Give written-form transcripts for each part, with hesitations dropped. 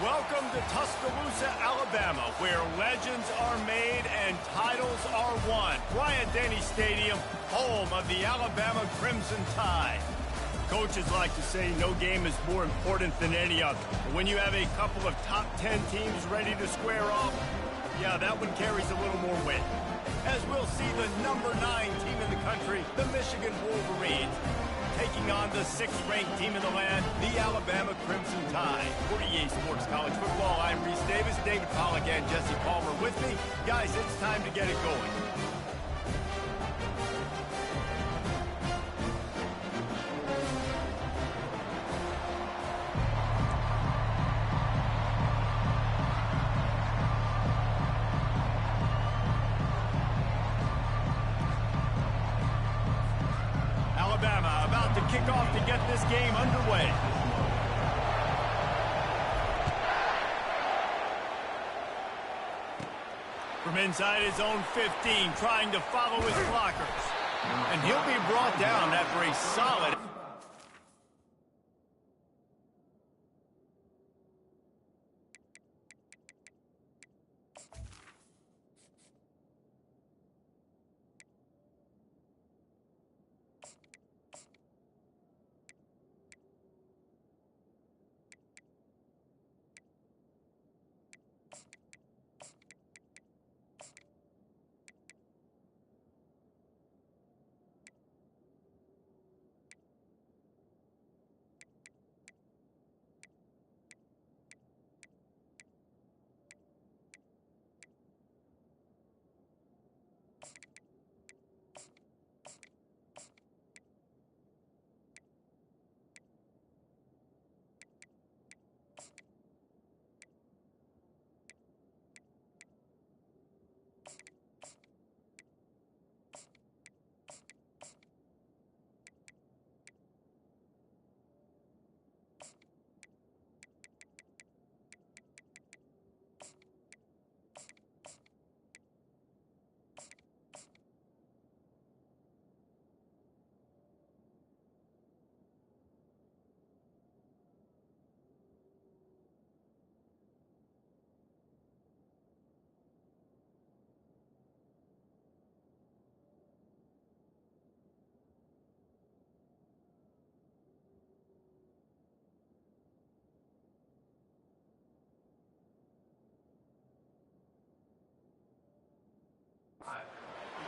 Welcome to Tuscaloosa, Alabama, where legends are made and titles are won. Bryant-Denny Stadium, home of the Alabama Crimson Tide. Coaches like to say no game is more important than any other. But when you have a couple of top 10 teams ready to square off, yeah, that one carries a little more weight. As we'll see the number 9 team in the country, the Michigan Wolverines, taking on the 6th-ranked team in the land, the Alabama Crimson Tide. For EA Sports College Football, I'm Reese Davis, David Pollack, and Jesse Palmer with me. Guys, it's time to get it going. Alabama about to kick off to get this game underway. From inside his own 15, trying to follow his blockers. And he'll be brought down after a solid...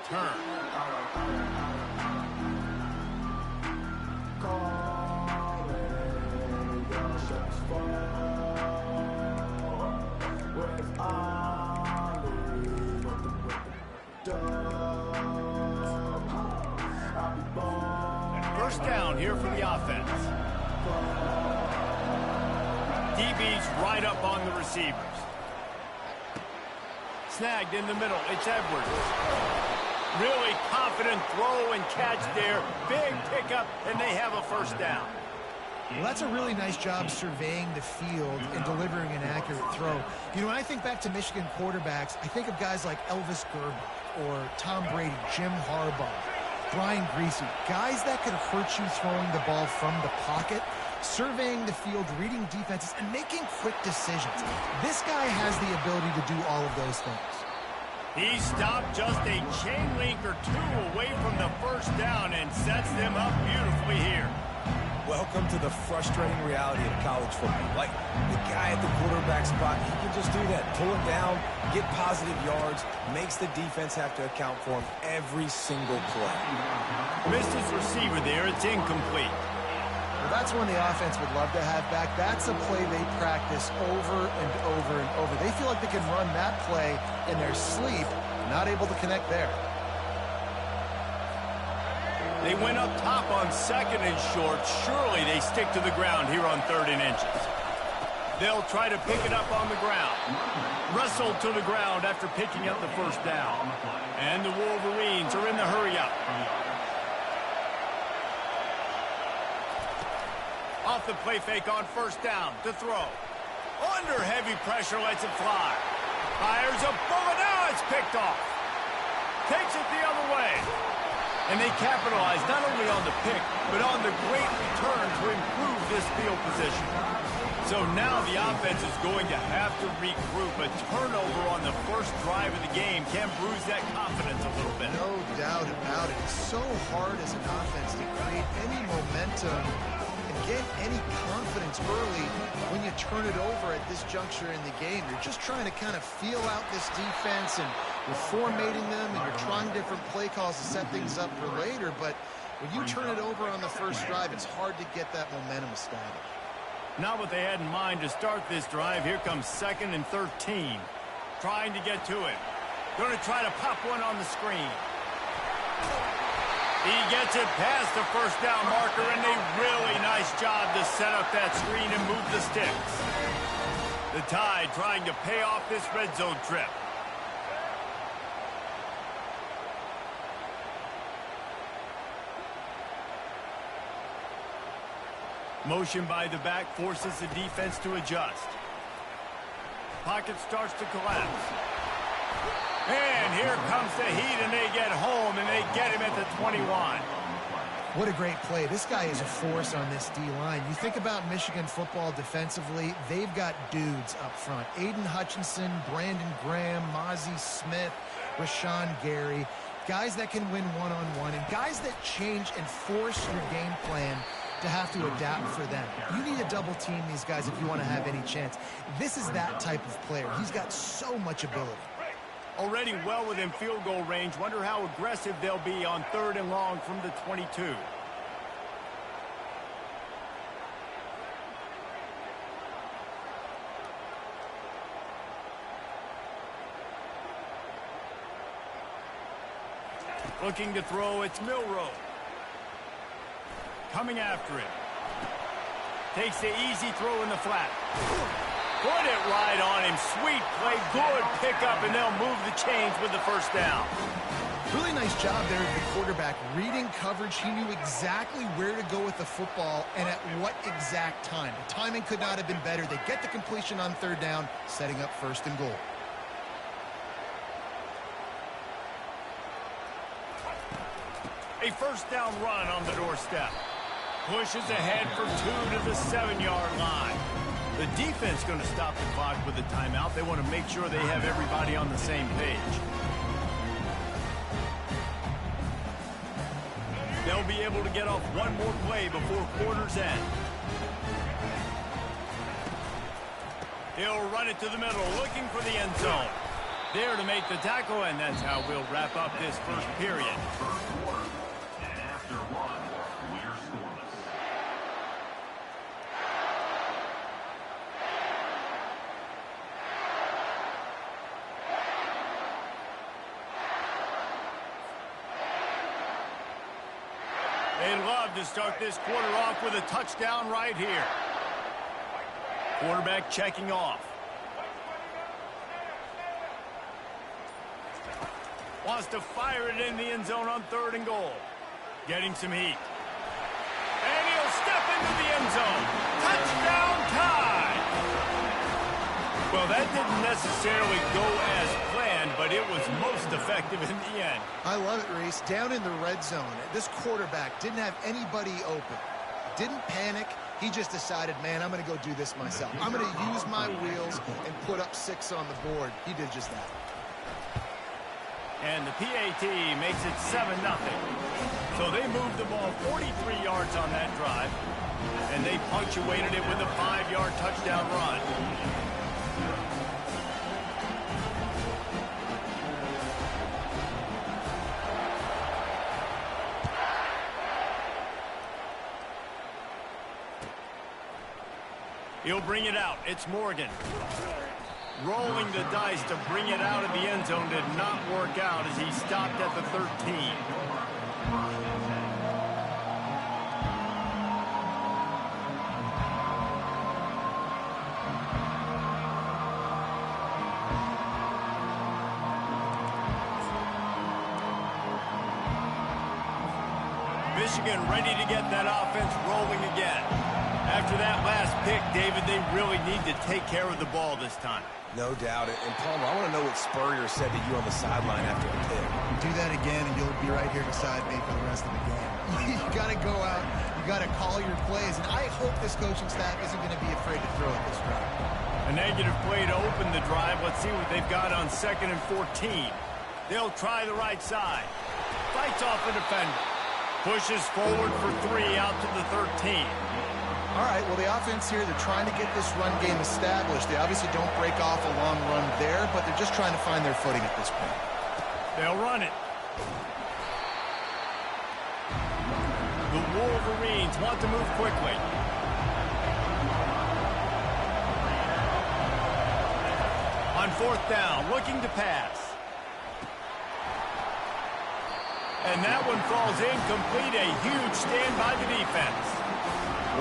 Turn. And first down here for the offense. DB's right up on the receivers. Snagged in the middle. It's Edwards. Really confident throw and catch there. Big pickup, and they have a first down. Well, that's a really nice job surveying the field and delivering an accurate throw. You know, when I think back to Michigan quarterbacks, I think of guys like Elvis Gerbach or Tom Brady, Jim Harbaugh, Brian Griese, guys that could hurt you throwing the ball from the pocket, surveying the field, reading defenses, and making quick decisions. This guy has the ability to do all of those things. He stopped just a chain link or two away from the first down and sets them up beautifully here. Welcome to the frustrating reality of college football. Like, the guy at the quarterback spot, he can just do that. Pull it down, get positive yards, makes the defense have to account for him every single play. Missed his receiver there. It's incomplete. Well, that's one the offense would love to have back. That's a play they practice over and over and over. They feel like they can run that play in their sleep, not able to connect there. They went up top on 2nd and short. Surely they stick to the ground here on 3rd and inches. They'll try to pick it up on the ground. Wrestled to the ground after picking up the first down. And the Wolverines are in the hurry-up. Off the play fake on first down to throw. Under heavy pressure, lets it fly. Fires a bullet. Now it's picked off. Takes it the other way. And they capitalize not only on the pick, but on the great return to improve this field position. So now the offense is going to have to regroup. A turnover on the first drive of the game can bruise that confidence a little bit. No doubt about it. It's so hard as an offense to create any momentum and get any confidence early when you turn it over at this juncture in the game. You're just trying to kind of feel out this defense, and you're formatting them, and you're trying different play calls to set things up for later. But when you turn it over on the first drive, it's hard to get that momentum established. Not what they had in mind to start this drive. Here comes 2nd and 13. Trying to get to it. Going to try to pop one on the screen. He gets it past the first down marker, and a really nice job to set up that screen and move the sticks. The Tide trying to pay off this red zone trip. Motion by the back forces the defense to adjust. Pocket starts to collapse. And here comes the heat, and they get home, and they get him at the 21. What a great play. This guy is a force on this D-line. You think about Michigan football defensively, they've got dudes up front. Aiden Hutchinson, Brandon Graham, Mozzie Smith, Rashawn Gary. Guys that can win one-on-one, and guys that change and force your game plan to have to adapt for them. You need to double team these guys if you want to have any chance. This is that type of player. He's got so much ability. Already well within field goal range. Wonder how aggressive they'll be on 3rd and long from the 22. Looking to throw, it's Milroe. Coming after it. Takes the easy throw in the flat. Put it right on him. Sweet play. Good pickup, and they'll move the chains with the first down. Really nice job there of the quarterback. Reading coverage, he knew exactly where to go with the football and at what exact time. The timing could not have been better. They get the completion on 3rd down, setting up 1st and goal. A first down run on the doorstep. Pushes ahead for 2 to the 7-yard line. The defense going to stop the clock with a timeout. They want to make sure they have everybody on the same page. They'll be able to get off one more play before quarter's end. He'll run it to the middle, looking for the end zone. There to make the tackle, and that's how we'll wrap up this first period. They'd love to start this quarter off with a touchdown right here. Quarterback checking off. Wants to fire it in the end zone on 3rd and goal. Getting some heat. And he'll step into the end zone. Touchdown Tide! Well, that didn't necessarily go as planned, but it was most effective in the end. I love it, Reese. Down in the red zone, this quarterback didn't have anybody open. Didn't panic. He just decided, man, I'm going to go do this myself. I'm going to use my wheels and put up 6 on the board. He did just that. And the PAT makes it 7-0. So they moved the ball 43 yards on that drive, and they punctuated it with a 5-yard touchdown run. He'll bring it out. It's Morgan. Rolling the dice to bring it out of the end zone did not work out as he stopped at the 13. Michigan ready to get that offense rolling again. After that last pick, David, they really need to take care of the ball this time. No doubt. And Palmer, I want to know what Spurrier said to you on the sideline after the pick. Do that again, and you'll be right here beside me for the rest of the game. You got to go out. You got to call your plays. And I hope this coaching staff isn't going to be afraid to throw it A negative play to open the drive. Let's see what they've got on 2nd and 14. They'll try the right side. Fights off a defender. Pushes forward for 3 out to the 13. All right, well, the offense here, they're trying to get this run game established. They obviously don't break off a long run there, but they're just trying to find their footing at this point. They'll run it. The Wolverines want to move quickly. On 4th down, looking to pass. And that one falls incomplete. A huge stand by the defense.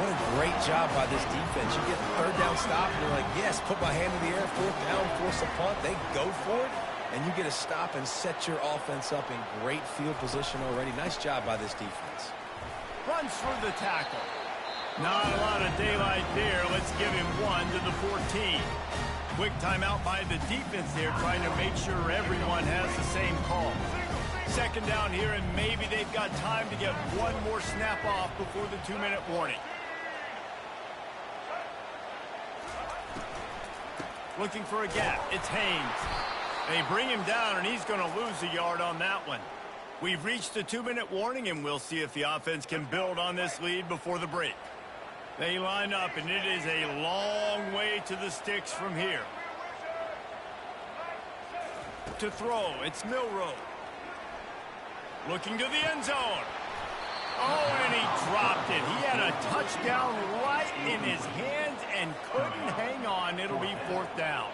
What a great job by this defense. You get the 3rd down stop, and you're like, yes, put my hand in the air, 4th down, force a punt. They go for it, and you get a stop and set your offense up in great field position already. Nice job by this defense. Runs through the tackle. Not a lot of daylight there. Let's give him 1 to the 14. Quick timeout by the defense there, trying to make sure everyone has the same call. 2nd down here, and maybe they've got time to get 1 more snap off before the 2-minute warning. Looking for a gap. It's Haynes. They bring him down, and he's going to lose a yard on that one. We've reached the 2-minute warning, and we'll see if the offense can build on this lead before the break. They line up, and it is a long way to the sticks from here. To throw, it's Milroe. Looking to the end zone. Oh, and he dropped it. He had a touchdown right in his hands and couldn't hang on. It'll be 4th down.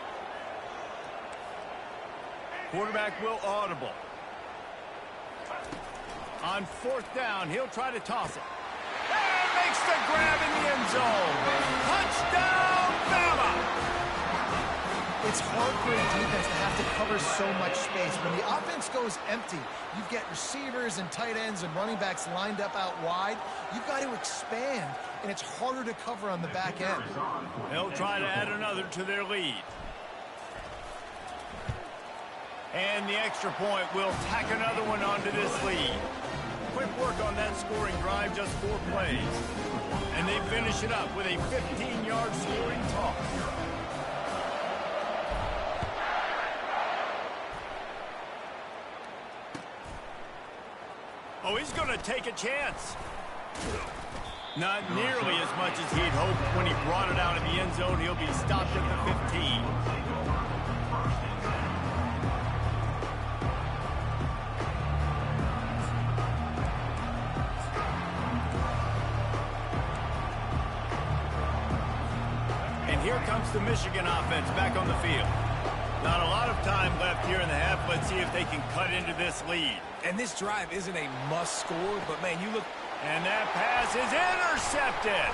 Quarterback will audible. On 4th down, he'll try to toss it. And makes the grab in the end zone. Touchdown, Bama! It's hard for a defense to have to cover so much space. When the offense goes empty, you get receivers and tight ends and running backs lined up out wide. You've got to expand, and it's harder to cover on the back end. They'll try to add another to their lead. And the extra point will tack another one onto this lead. Quick work on that scoring drive, just 4 plays. And they finish it up with a 15-yard scoring toss. Oh, he's going to take a chance. Not nearly as much as he'd hoped when he brought it out of the end zone. He'll be stopped at the 15. And here comes the Michigan offense back on the field. Not a lot of time left here in the half. Let's see if they can cut into this lead. And this drive isn't a must score, but, man, you look. And that pass is intercepted.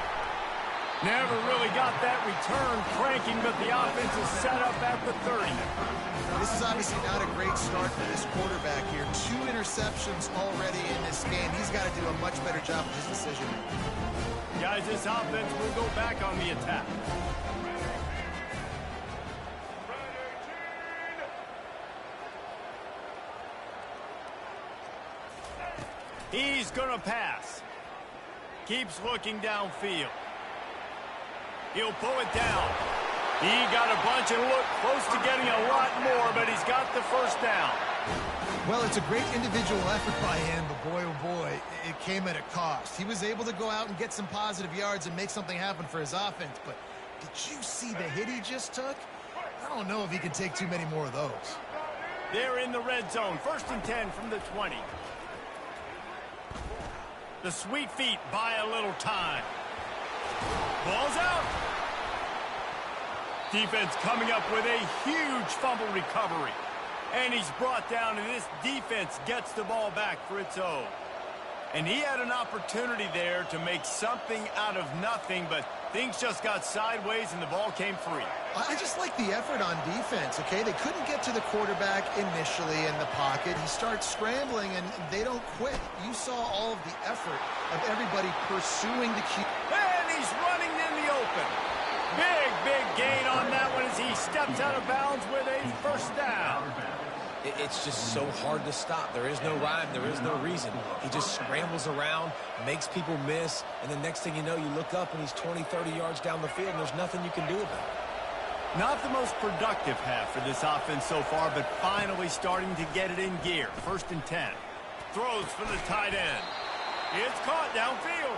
Never really got that return cranking, but the offense is set up at the 30. This is obviously not a great start for this quarterback here. 2 interceptions already in this game. He's got to do a much better job with his decision. Guys, this offense will go back on the attack. He's going to pass. Keeps looking downfield. He'll pull it down. He got a bunch and looked close to getting a lot more, but he's got the 1st down. Well, it's a great individual effort by him, but boy, oh boy, it came at a cost. He was able to go out and get some positive yards and make something happen for his offense, but did you see the hit he just took? I don't know if he can take too many more of those. They're in the red zone. 1st and 10 from the 20. The sweet feet buy a little time. Ball's out. Defense coming up with a huge fumble recovery. And he's brought down, and this defense gets the ball back for its own. And he had an opportunity there to make something out of nothing, but things just got sideways and the ball came free. I just like the effort on defense, okay? They couldn't get to the quarterback initially in the pocket. He starts scrambling, and they don't quit. You saw all of the effort of everybody pursuing the QB. And he's running in the open. Big gain on that one as he steps out of bounds with a 1st down. It's just so hard to stop. There is no rhyme. There is no reason. He just scrambles around, makes people miss, and the next thing you know, you look up and he's 20, 30 yards down the field, and there's nothing you can do about it. Not the most productive half for this offense so far, but finally starting to get it in gear. 1st and 10. Throws for the tight end. It's caught downfield.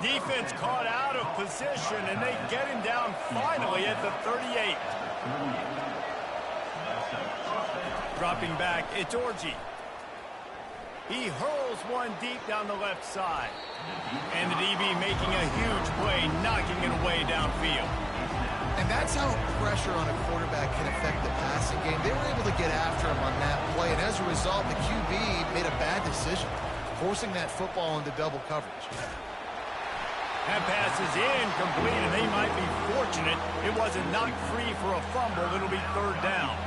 Defense caught out of position, and they get him down finally at the 38. Dropping back, it's Orji. He hurls one deep down the left side. And the DB making a huge play, knocking it away downfield. And that's how pressure on a quarterback can affect the passing game. They were able to get after him on that play, and as a result, the QB made a bad decision, forcing that football into double coverage. That pass is incomplete, and they might be fortunate it wasn't knocked free for a fumble. It'll be 3rd down.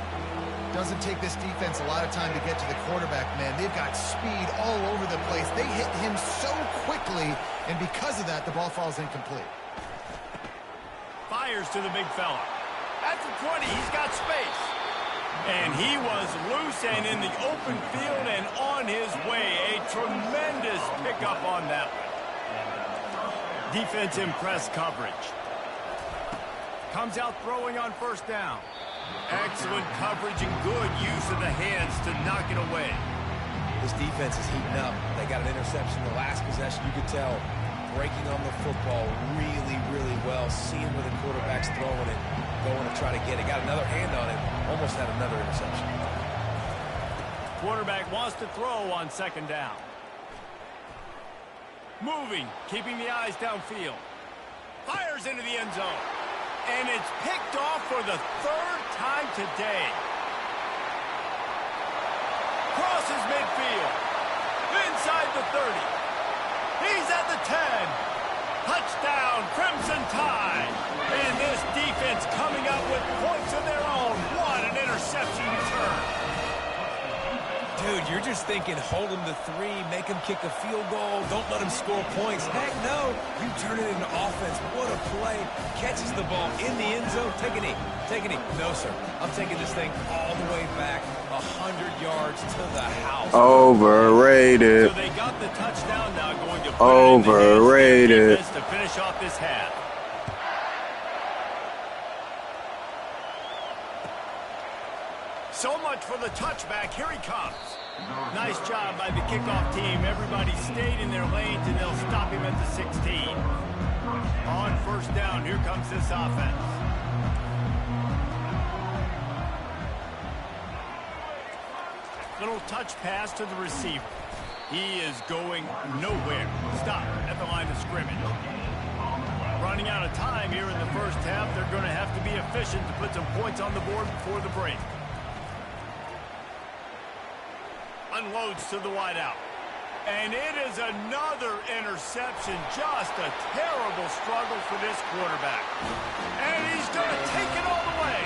Doesn't take this defense a lot of time to get to the quarterback, man. They've got speed all over the place. They hit him so quickly, and because of that, the ball falls incomplete. Fires to the big fella. At the 20, he's got space. And he was loose and in the open field and on his way. A tremendous pickup on that one. Defense in press coverage. Comes out throwing on 1st down. Excellent coverage and good use of the hands to knock it away. This defense is heating up. They got an interception the last possession. You could tell breaking on the football really, really well. Seeing where the quarterback's throwing it, going to try to get it. Got another hand on it. Almost had another interception. Quarterback wants to throw on 2nd down. Moving, keeping the eyes downfield. Fires into the end zone. And it's picked off for the 3rd time today. Crosses midfield. Inside the 30. He's at the 10. Touchdown, Crimson Tide. And this defense coming up with points of their own. What an interception return. Dude, you're just thinking hold him to 3, make him kick a field goal, don't let him score points. Heck no, you turn it into offense. What a play. Catches the ball in the end zone. Take a knee. Take a knee. No, sir. I'm taking this thing all the way back 100 yards to the house. Overrated. So they got the touchdown now, going to Overrated. To finish off this half. So much for the touchback. Here he comes. Nice job by the kickoff team. Everybody stayed in their lanes, and they'll stop him at the 16. On 1st down, here comes this offense. Little touch pass to the receiver. He is going nowhere. Stop at the line of scrimmage. Running out of time here in the 1st half. They're going to have to be efficient to put some points on the board before the break. Unloads to the wideout. And it is another interception. Just a terrible struggle for this quarterback. And he's going to take it all the way.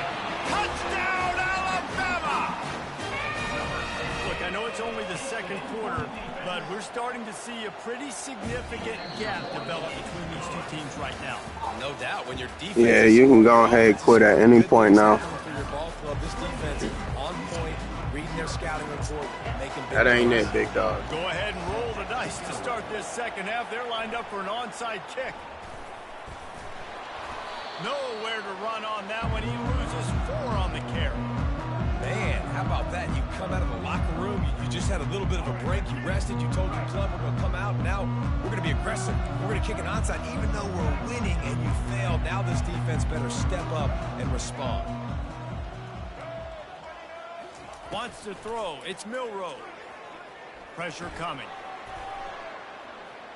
Touchdown, Alabama! Look, I know it's only the 2nd quarter, but we're starting to see a pretty significant gap develop between these two teams right now. No doubt. When your defense Yeah, you can go ahead and quit at any point now. This defense is on point, reading their scouting report, making big That ain't plays. it, big dog. Go ahead and roll the dice to start this 2nd half. They're lined up for an onside kick. Nowhere to run on that one. He loses 4 on the carry. Man, how about that? You come out of the locker room, you just had a little bit of a break, you rested, you told your club we're going to come out, and now we're going to be aggressive. We're going to kick an onside, even though we're winning and you failed. Now this defense better step up and respond. Wants to throw. It's Milroe. Pressure coming.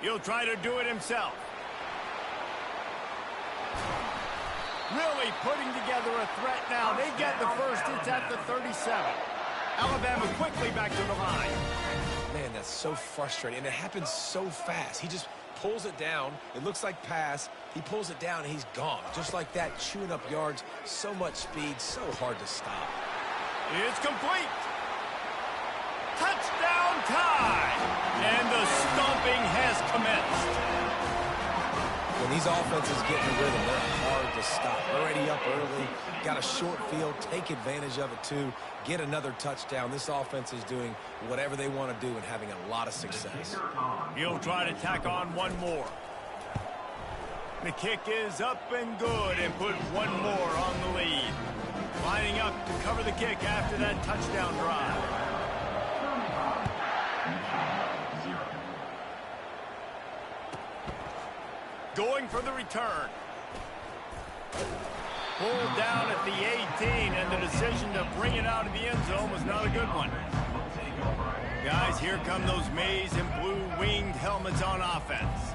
He'll try to do it himself. Really putting together a threat now. They get the first. It's at the 37. Alabama quickly back to the line. Man, that's so frustrating, and it happens so fast. He just pulls it down. It looks like pass. He pulls it down, and he's gone. Just like that, chewing up yards. So much speed, so hard to stop. It's complete. Touchdown time. And the stomping has commenced. When these offenses get in the rhythm, they're hard to stop. Already up early, got a short field, take advantage of it too, get another touchdown. This offense is doing whatever they want to do and having a lot of success. He'll try to tack on one more. The kick is up and good and put one more on the lead. Lining up to cover the kick after that touchdown drive. Going for the return. Pulled down at the 18, and the decision to bring it out of the end zone was not a good one. Guys, here come those maize and blue winged helmets on offense.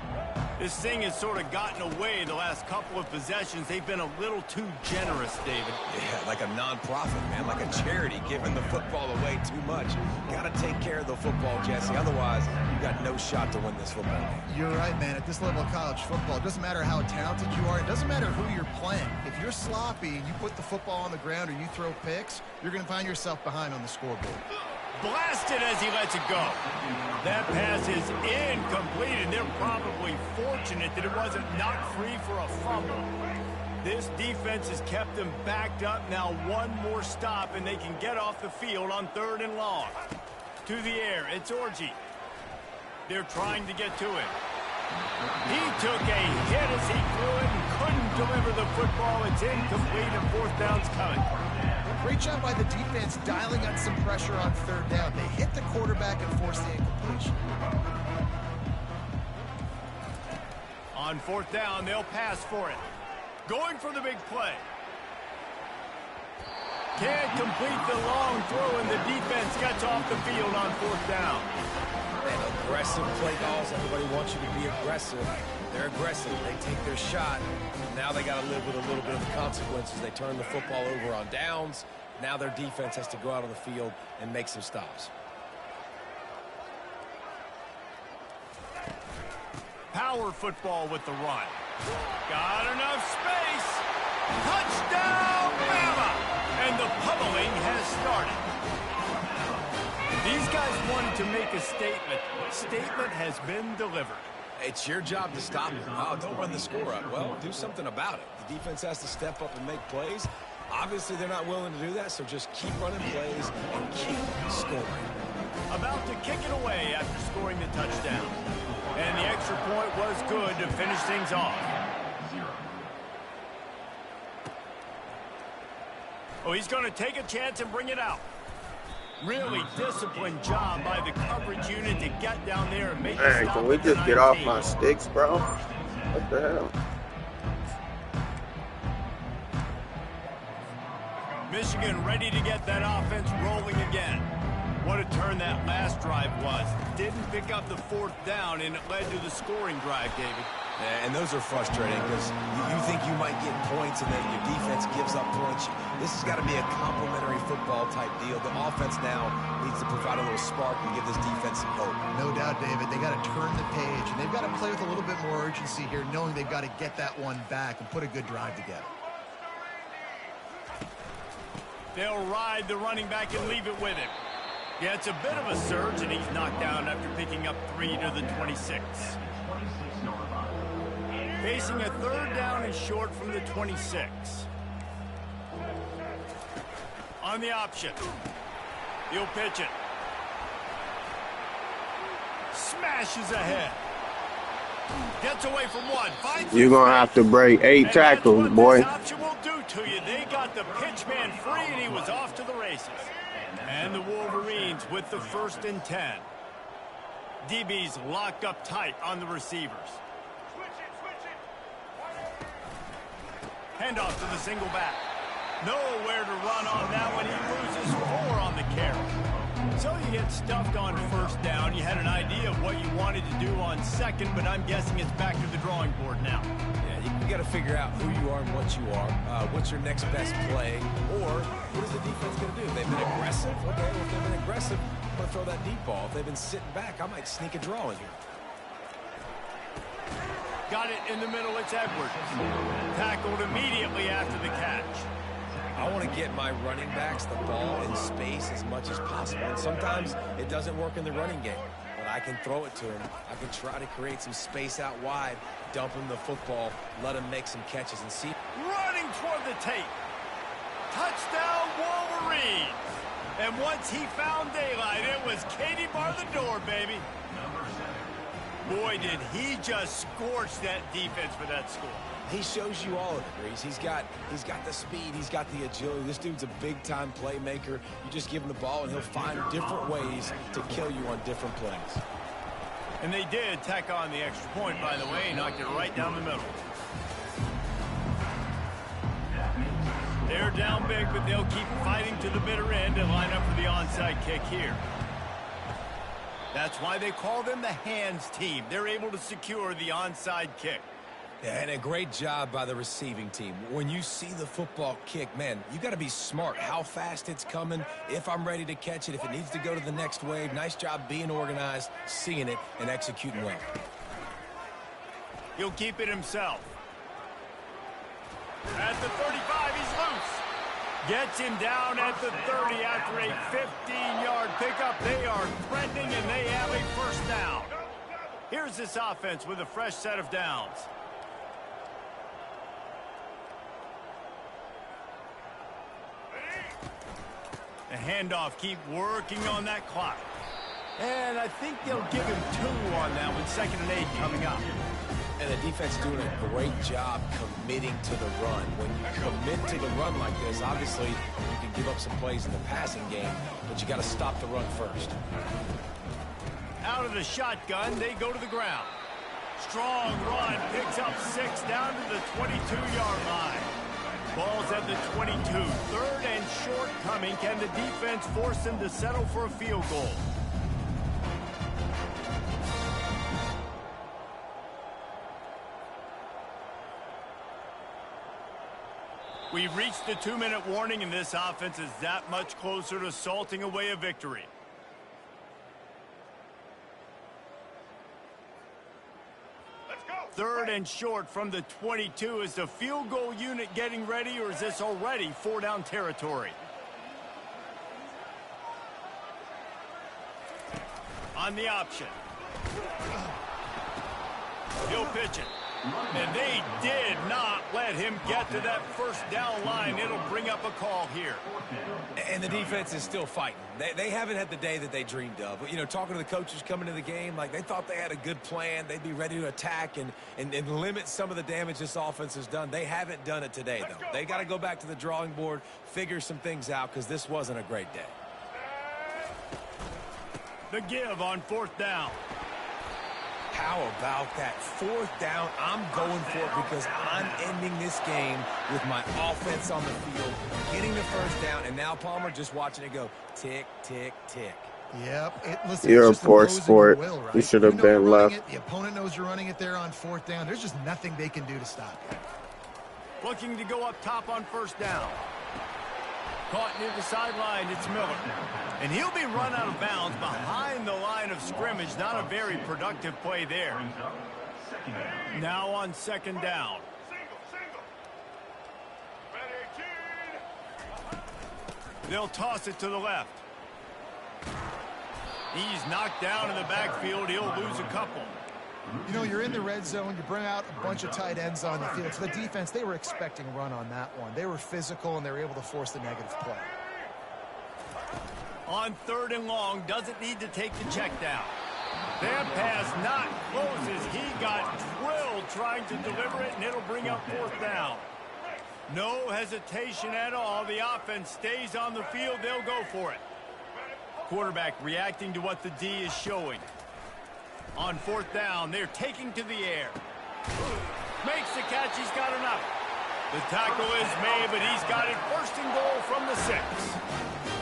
This thing has sort of gotten away the last couple of possessions. They've been a little too generous, David. Yeah, like a non-profit, man, like a charity giving the football away too much. Got to take care of the football, Jesse. Otherwise, you got no shot to win this football game. You're right, man. At this level of college football, it doesn't matter how talented you are. It doesn't matter who you're playing. If you're sloppy and you put the football on the ground or you throw picks, you're going to find yourself behind on the scoreboard. Blasted as he lets it go. That pass is incomplete, and they're probably fortunate that it wasn't knocked free for a fumble. This defense has kept them backed up. Now one more stop, and they can get off the field on 3rd and long. To the air, it's Orji. They're trying to get to him. He took a hit as he threw it and couldn't deliver the football. It's incomplete, and 4th down's coming. Great job by the defense dialing up some pressure on 3rd down. They hit the quarterback and forced the incompletion. On 4th down, they'll pass for it. Going for the big play. Can't complete the long throw, and the defense gets off the field on 4th down. And aggressive play calls. Everybody wants you to be aggressive. They're aggressive. They take their shot. Now they got to live with a little bit of the consequences. They turn the football over on downs. Now their defense has to go out on the field and make some stops. Power football with the run. Got enough space. Touchdown, Bama! And the pummeling has started. These guys wanted to make a statement. Statement has been delivered. It's your job to stop it. Oh, don't run the score up. Well, do something about it. The defense has to step up and make plays. Obviously, they're not willing to do that, so just keep running plays and keep scoring. About to kick it away after scoring the touchdown. And the extra point was good to finish things off. Oh, he's going to take a chance and bring it out. Really disciplined job by the coverage unit to get down there and make it stop. Can we just get off my sticks, bro? What the hell? Michigan ready to get that offense rolling again. What a turn that last drive was. Didn't pick up the 4th down, and it led to the scoring drive, David. Yeah, and those are frustrating because you think you might get points and then your defense gives up points. This has got to be a complementary football type deal. The offense now needs to provide a little spark and give this defense some hope. No doubt, David. They got to turn the page, and they've got to play with a little bit more urgency here, knowing they've got to get that one back and put a good drive together. They'll ride the running back and leave it with him. Yeah, it's a bit of a surge, and he's knocked down after picking up 3 to the 26. Facing a 3rd down and short from the 26. On the option. He'll pitch it. Smashes ahead. Gets away from one. You're going to have to break 8 tackles, boy. This option will do to you. They got the pitch man free, and he was off to the races. And the Wolverines with the 1st and 10. DB's locked up tight on the receivers. Handoff to the single back. Nowhere to run on that one. He loses 4 on the carry. So you get stuffed on 1st down. You had an idea of what you wanted to do on 2nd, but I'm guessing it's back to the drawing board now. Yeah, you got to figure out who you are and what you are. What's your next best play? Or what is the defense going to do? They've been aggressive. Okay, well, if they've been aggressive, I'm going to throw that deep ball. If they've been sitting back, I might sneak a draw in here. Got it in the middle. It's Edwards. Tackled immediately after the catch. I want to get my running backs the ball in space as much as possible. And sometimes it doesn't work in the running game. But I can throw it to him. I can try to create some space out wide, dump him the football, let him make some catches and see. Running toward the tape. Touchdown, Wolverines. And once he found daylight, it was Katie bar the door, baby. Boy, did he just scorch that defense for that score. He shows you all of it, Reese. He's got the speed. He's got the agility. This dude's a big-time playmaker. You just give him the ball, and he'll find different ways to kill you on different plays. And they did tack on the extra point, by the way, knocked it right down the middle. They're down big, but they'll keep fighting to the bitter end and line up for the onside kick here. That's why they call them the hands team. They're able to secure the onside kick. Yeah, and a great job by the receiving team. When you see the football kick, man, you got to be smart how fast it's coming, if I'm ready to catch it, if it needs to go to the next wave. Nice job being organized, seeing it, and executing well. He'll keep it himself. At the 35, he's loose. Gets him down at the 30 after a 15-yard pickup. They are threatening, and they have a first down. Here's this offense with a fresh set of downs. The handoff, keep working on that clock. And I think they'll give him 2 on that with 2nd and 8 coming up. And the defense doing a great job committing to the run. When you commit to the run like this, obviously you can give up some plays in the passing game, but you got to stop the run first. Out of the shotgun, they go to the ground. Strong run, picks up 6 down to the 22-yard line. Ball's at the 22. 3rd and short coming. Can the defense force them to settle for a field goal? We've reached the 2-minute warning, and this offense is that much closer to salting away a victory. Let's go. 3rd and short from the 22. Is the field goal unit getting ready, or is this already 4-down territory? On the option. He'll pitch it. And they did not let him get to that first down line. It'll bring up a call here. And the defense is still fighting. They haven't had the day that they dreamed of. You know, talking to the coaches coming to the game, like they thought they had a good plan. They'd be ready to attack and limit some of the damage this offense has done. They haven't done it today, though. They got to go back to the drawing board, figure some things out, because this wasn't a great day. The give on 4th down. How about that 4th down? I'm going for it because I'm ending this game with my offense on the field, getting the first down, and now Palmer just watching it go tick, tick, tick. Yep. Listen, You're a it's just poor sport. will, right? You should have been left. The opponent knows you're running it there on 4th down. There's just nothing they can do to stop you. Looking to go up top on 1st down. Caught near the sideline, it's Miller. And he'll be run out of bounds behind the line of scrimmage. Not a very productive play there. Now on 2nd down. They'll toss it to the left. He's knocked down in the backfield. He'll lose a couple. You know, you're in the red zone. You bring out a bunch of tight ends on the field. So the defense, they were expecting a run on that one. They were physical, and they were able to force the negative play. On 3rd and long, doesn't need to take the check down. That pass not closes. He got drilled trying to deliver it, and it'll bring up 4th down. No hesitation at all. The offense stays on the field. They'll go for it. Quarterback reacting to what the D is showing. On 4th down, they're taking to the air. Makes the catch. He's got enough. The tackle is made, but he's got it 1st and goal from the 6.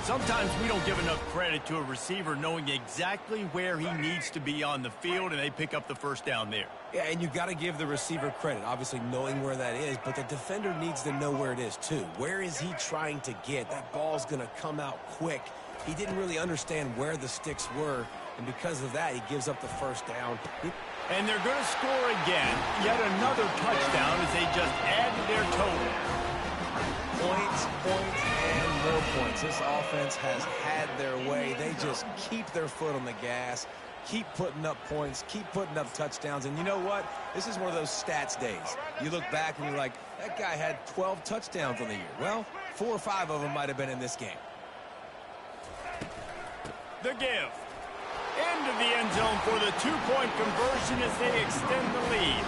Sometimes we don't give enough credit to a receiver knowing exactly where he needs to be on the field, and they pick up the 1st down there. Yeah, and you got to give the receiver credit, obviously knowing where that is, but the defender needs to know where it is too. Where is he trying to get? That ball's going to come out quick. He didn't really understand where the sticks were, and because of that, he gives up the 1st down. And they're going to score again. Yet another touchdown as they just added their total. Points, and more points. This offense has had their way. They just keep their foot on the gas, keep putting up points, keep putting up touchdowns. And you know what? This is one of those stats days. You look back and you're like, that guy had 12 touchdowns on the year. Well, 4 or 5 of them might have been in this game. The give. Into the end zone for the two-point conversion as they extend the lead.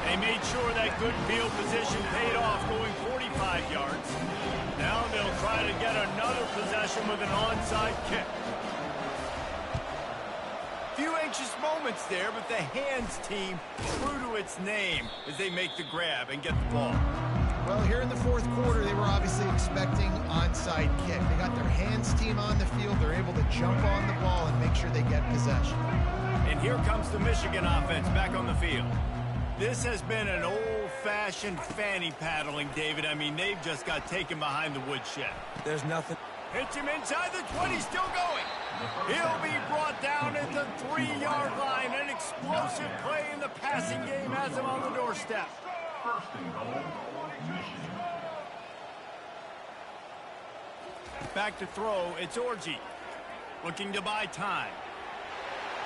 They made sure that good field position paid off, going 45 yards. Now they'll try to get another possession with an onside kick. Few anxious moments there, but the hands team, true to its name, as they make the grab and get the ball. Well, here in the fourth quarter, they were obviously expecting onside kick. They got their hands team on the field. They're able to jump on the ball and make sure they get possession. And here comes the Michigan offense back on the field. This has been an old-fashioned fanny paddling, David. I mean, they've just got taken behind the woodshed. There's nothing. Hits him inside the 20, still going. He'll be brought down at the 3-yard line. An explosive play in the passing game has him on the doorstep. Back to throw, it's Orji. Looking to buy time.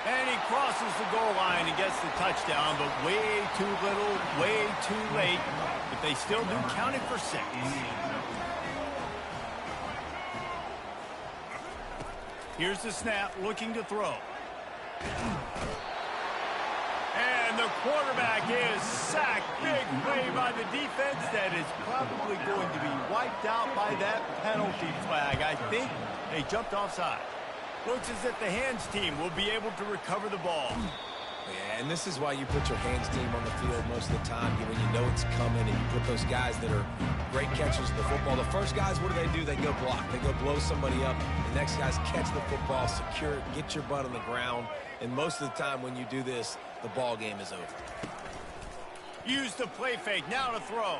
And he crosses the goal line and gets the touchdown, but way too little, way too late. But they still do count it for 6. Here's the snap, looking to throw. And the quarterback is sacked. Big play by the defense that is probably going to be wiped out by that penalty flag. I think they jumped offside. Looks as if the hands team will be able to recover the ball. Yeah, and this is why you put your hands team on the field most of the time when you know it's coming, and you put those guys that are great catchers of the football. The first guys, what do? They go block. They go blow somebody up. The next guys catch the football, secure it, get your butt on the ground. And most of the time when you do this, the ball game is over. Use the play fake, now to throw.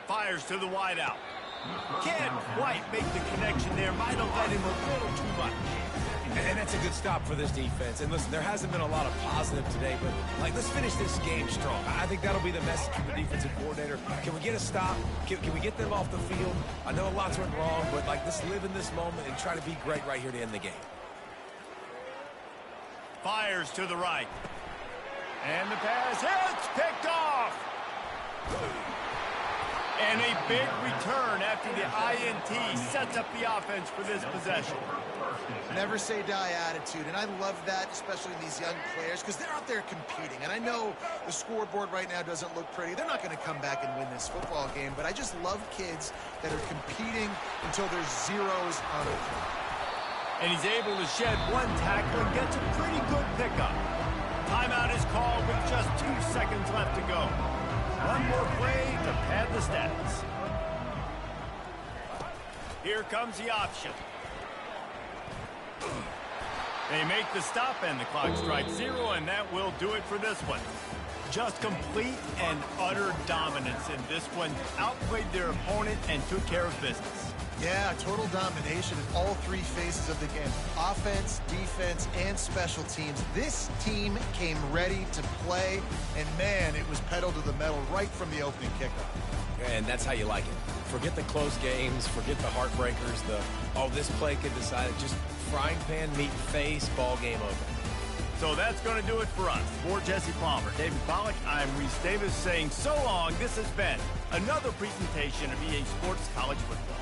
Fires to the wideout. Can't quite make the connection there. Might have let him a little too much. And that's a good stop for this defense. And listen, there hasn't been a lot of positive today, but let's finish this game strong. I think that'll be the message from the defensive coordinator. Can we get a stop? Can we get them off the field? I know lots went wrong, but let's live in this moment and try to be great right here to end the game. Fires to the right. And the pass hits, picked off. And a big return after the INT sets up the offense for this possession. Never say die attitude, and I love that, especially in these young players, because they're out there competing. And I know the scoreboard right now doesn't look pretty. They're not going to come back and win this football game, but I just love kids that are competing until there's zeros on the field. And he's able to shed one tackle and gets a pretty good pickup. Timeout is called with just 2 seconds left to go. One more play to pad the stats. Here comes the option. They make the stop and the clock strikes 0, and that will do it for this one. Just complete and utter dominance in this one. Outplayed their opponent and took care of business. Yeah, total domination in all 3 phases of the game. Offense, defense, and special teams. This team came ready to play, and man, it was pedal to the metal right from the opening kickoff. And that's how you like it. Forget the close games, forget the heartbreakers, this play could decide it. Just frying pan, meet face, ball game over. So that's going to do it for us. For Jesse Palmer, David Pollack, I'm Reese Davis saying so long. This has been another presentation of EA Sports College Football.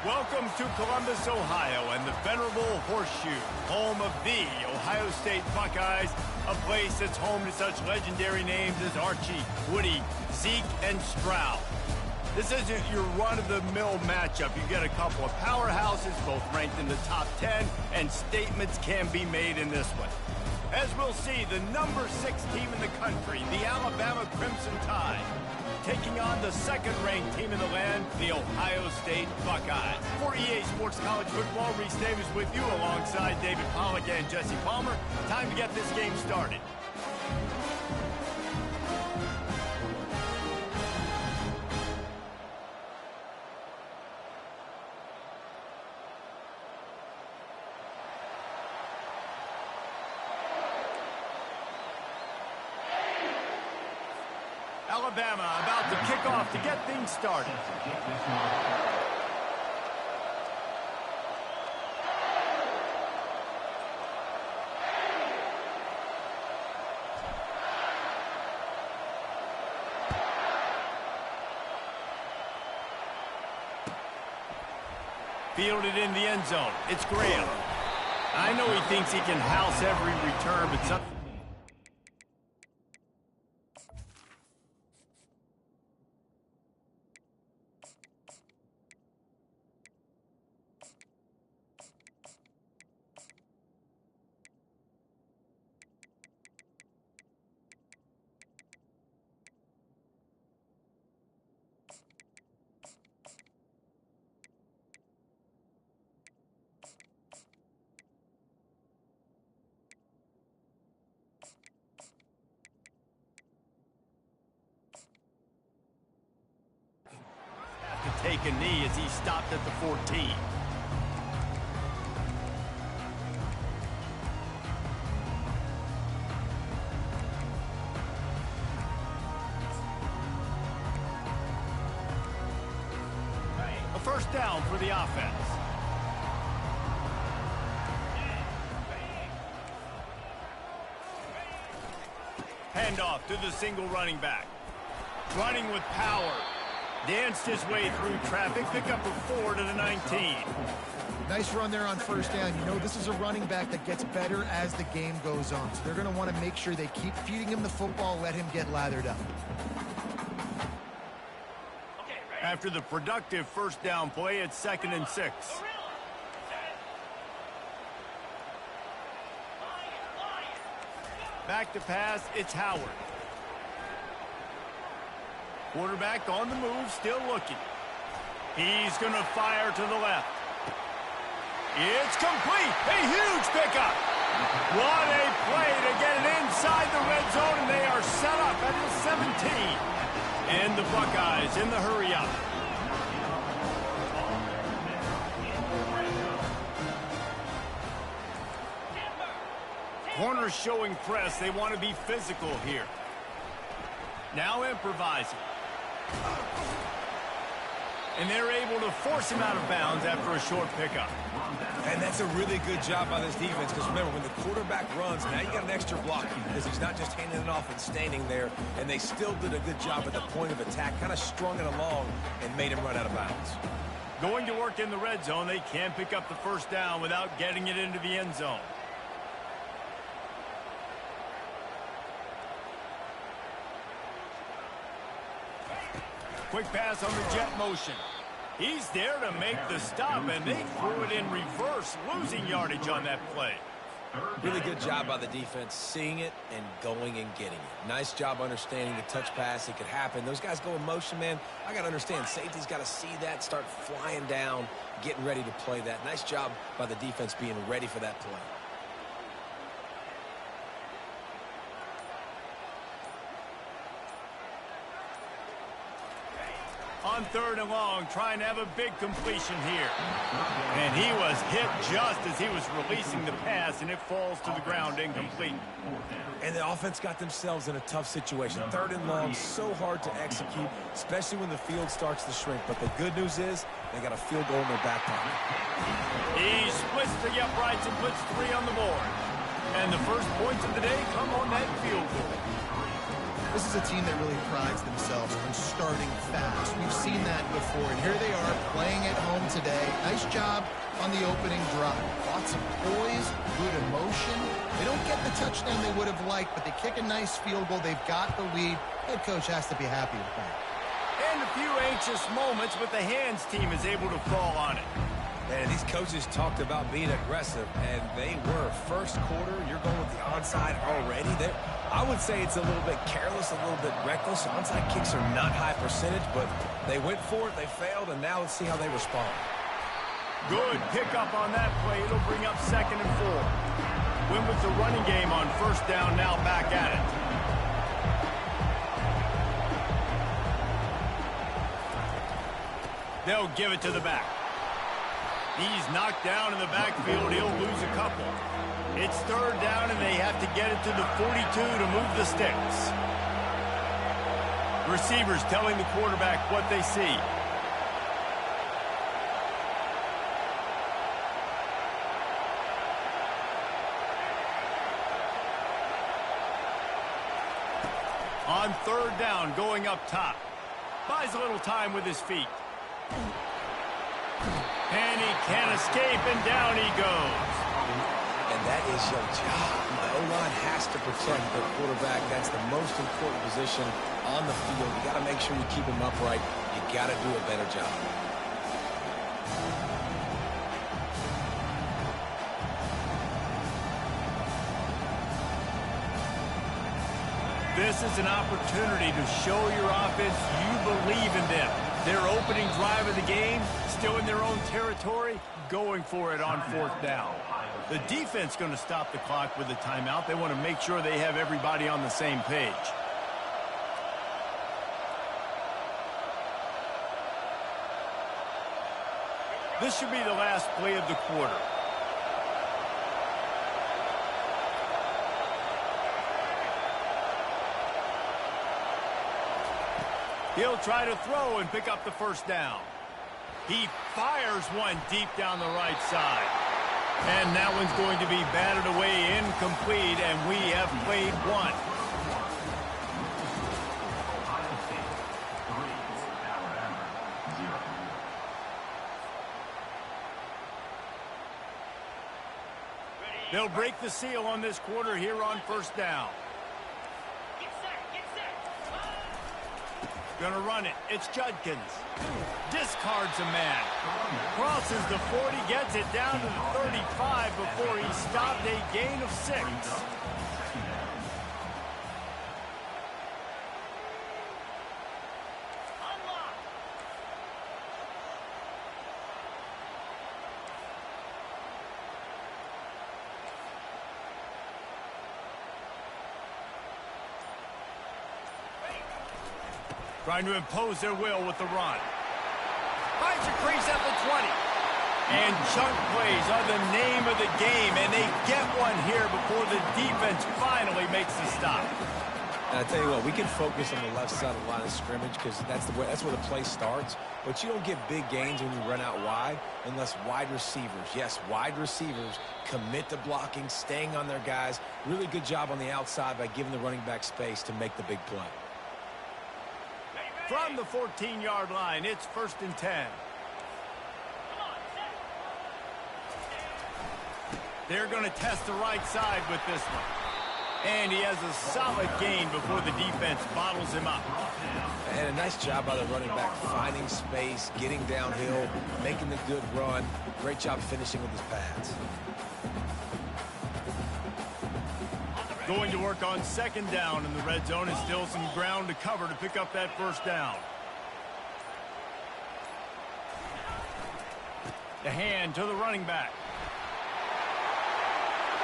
Welcome to Columbus, Ohio, and the venerable Horseshoe, home of the Ohio State Buckeyes, a place that's home to such legendary names as Archie, Woody, Zeke, and Stroud. This isn't your run-of-the-mill matchup. You get a couple of powerhouses, both ranked in the top 10, and statements can be made in this one. as we'll see the number 6 team in the country, the Alabama Crimson Tide, taking on the second-ranked team in the land, the Ohio State Buckeyes. For EA Sports College Football, Reese Davis with you alongside David Pollack and Jesse Palmer. Time to get this game started. Alabama about to kick off to get things started. Fielded in the end zone. It's Graham. I know he thinks he can house every return, but something. Take a knee as he stopped at the 14. A first down for the offense. Handoff to the single running back. Running with power. Danced his way through traffic, pick up a 4 to the 19. Nice run there on first down. You know, this is a running back that gets better as the game goes on. So they're going to want to make sure they keep feeding him the football, let him get lathered up. After the productive first down play, it's 2nd and 6. Back to pass, it's Howard. Quarterback on the move, still looking. He's going to fire to the left. It's complete. A huge pickup. What a play to get it inside the red zone, and they are set up at the 17. And the Buckeyes in the hurry up. Corners showing press. They want to be physical here. Now improvising. And they're able to force him out of bounds after a short pickup. And that's a really good job by this defense, because remember, when the quarterback runs, now you got an extra block, because he's not just handing it off and standing there, and they still did a good job at the point of attack, kind of strung it along and made him run out of bounds. Going to work in the red zone, they can't pick up the first down without getting it into the end zone. Quick pass on the jet motion. He's there to make the stop, and they threw it in reverse, losing yardage on that play. Really good job by the defense, seeing it and going and getting it. Nice job understanding the touch pass. It could happen. Those guys go in motion, man. I got to understand, safety's got to see that, start flying down, getting ready to play that. Nice job by the defense being ready for that play. On 3rd and long, trying to have a big completion here. And he was hit just as he was releasing the pass, and it falls to the ground incomplete. And the offense got themselves in a tough situation. 3rd and long, so hard to execute, especially when the field starts to shrink. But the good news is they got a field goal in their back pocket. He splits the uprights and puts 3 on the board. And the first points of the day come on that field goal. This is a team that really prides themselves on starting fast. We've seen that before, and here they are playing at home today. Nice job on the opening drive. Lots of poise, good emotion. They don't get the touchdown they would have liked, but they kick a nice field goal. They've got the lead. Head coach has to be happy with that. And a few anxious moments, but the hands team is able to fall on it. And these coaches talked about being aggressive, and they were. First quarter, you're going with the onside already. I would say it's a little bit careless, a little bit reckless. Onside kicks are not high percentage, but they went for it, they failed, and now let's see how they respond. Good pickup on that play. It'll bring up 2nd and 4. Win with the running game on first down, now back at it. They'll give it to the back. He's knocked down in the backfield. He'll lose a couple. It's 3rd down, and they have to get it to the 42 to move the sticks. Receivers telling the quarterback what they see. On 3rd down, going up top. Buys a little time with his feet. And he can't escape, and down he goes. And that is your job. The O-line has to protect the quarterback. That's the most important position on the field. You got to make sure you keep him upright. You got to do a better job. This is an opportunity to show your offense you believe in them. Their opening drive of the game, still in their own territory, going for it on 4th down. The defense going to stop the clock with a timeout. They want to make sure they have everybody on the same page. This should be the last play of the quarter. He'll try to throw and pick up the first down. He fires one deep down the right side. And that one's going to be batted away incomplete, and we have played one. They'll break the seal on this quarter here on first down. Gonna run it. It's Judkins. Discards a man. Crosses the 40, gets it down to the 35 before he stopped, a gain of 6. Trying to impose their will with the run. Finds a crease at the 20. And chunk plays are the name of the game, and they get one here before the defense finally makes the stop. And I tell you what, we can focus on the left side of the line of scrimmage because that's where the play starts. But you don't get big gains when you run out wide unless wide receivers, yes, wide receivers, commit to blocking, staying on their guys. Really good job on the outside by giving the running back space to make the big play. From the 14-yard line, it's 1st and 10. They're going to test the right side with this one. And he has a solid gain before the defense bottles him up. And a nice job by the running back, finding space, getting downhill, making the good run. Great job finishing with his pads. Going to work on 2nd down in the red zone, and still some ground to cover to pick up that first down. The hand to the running back.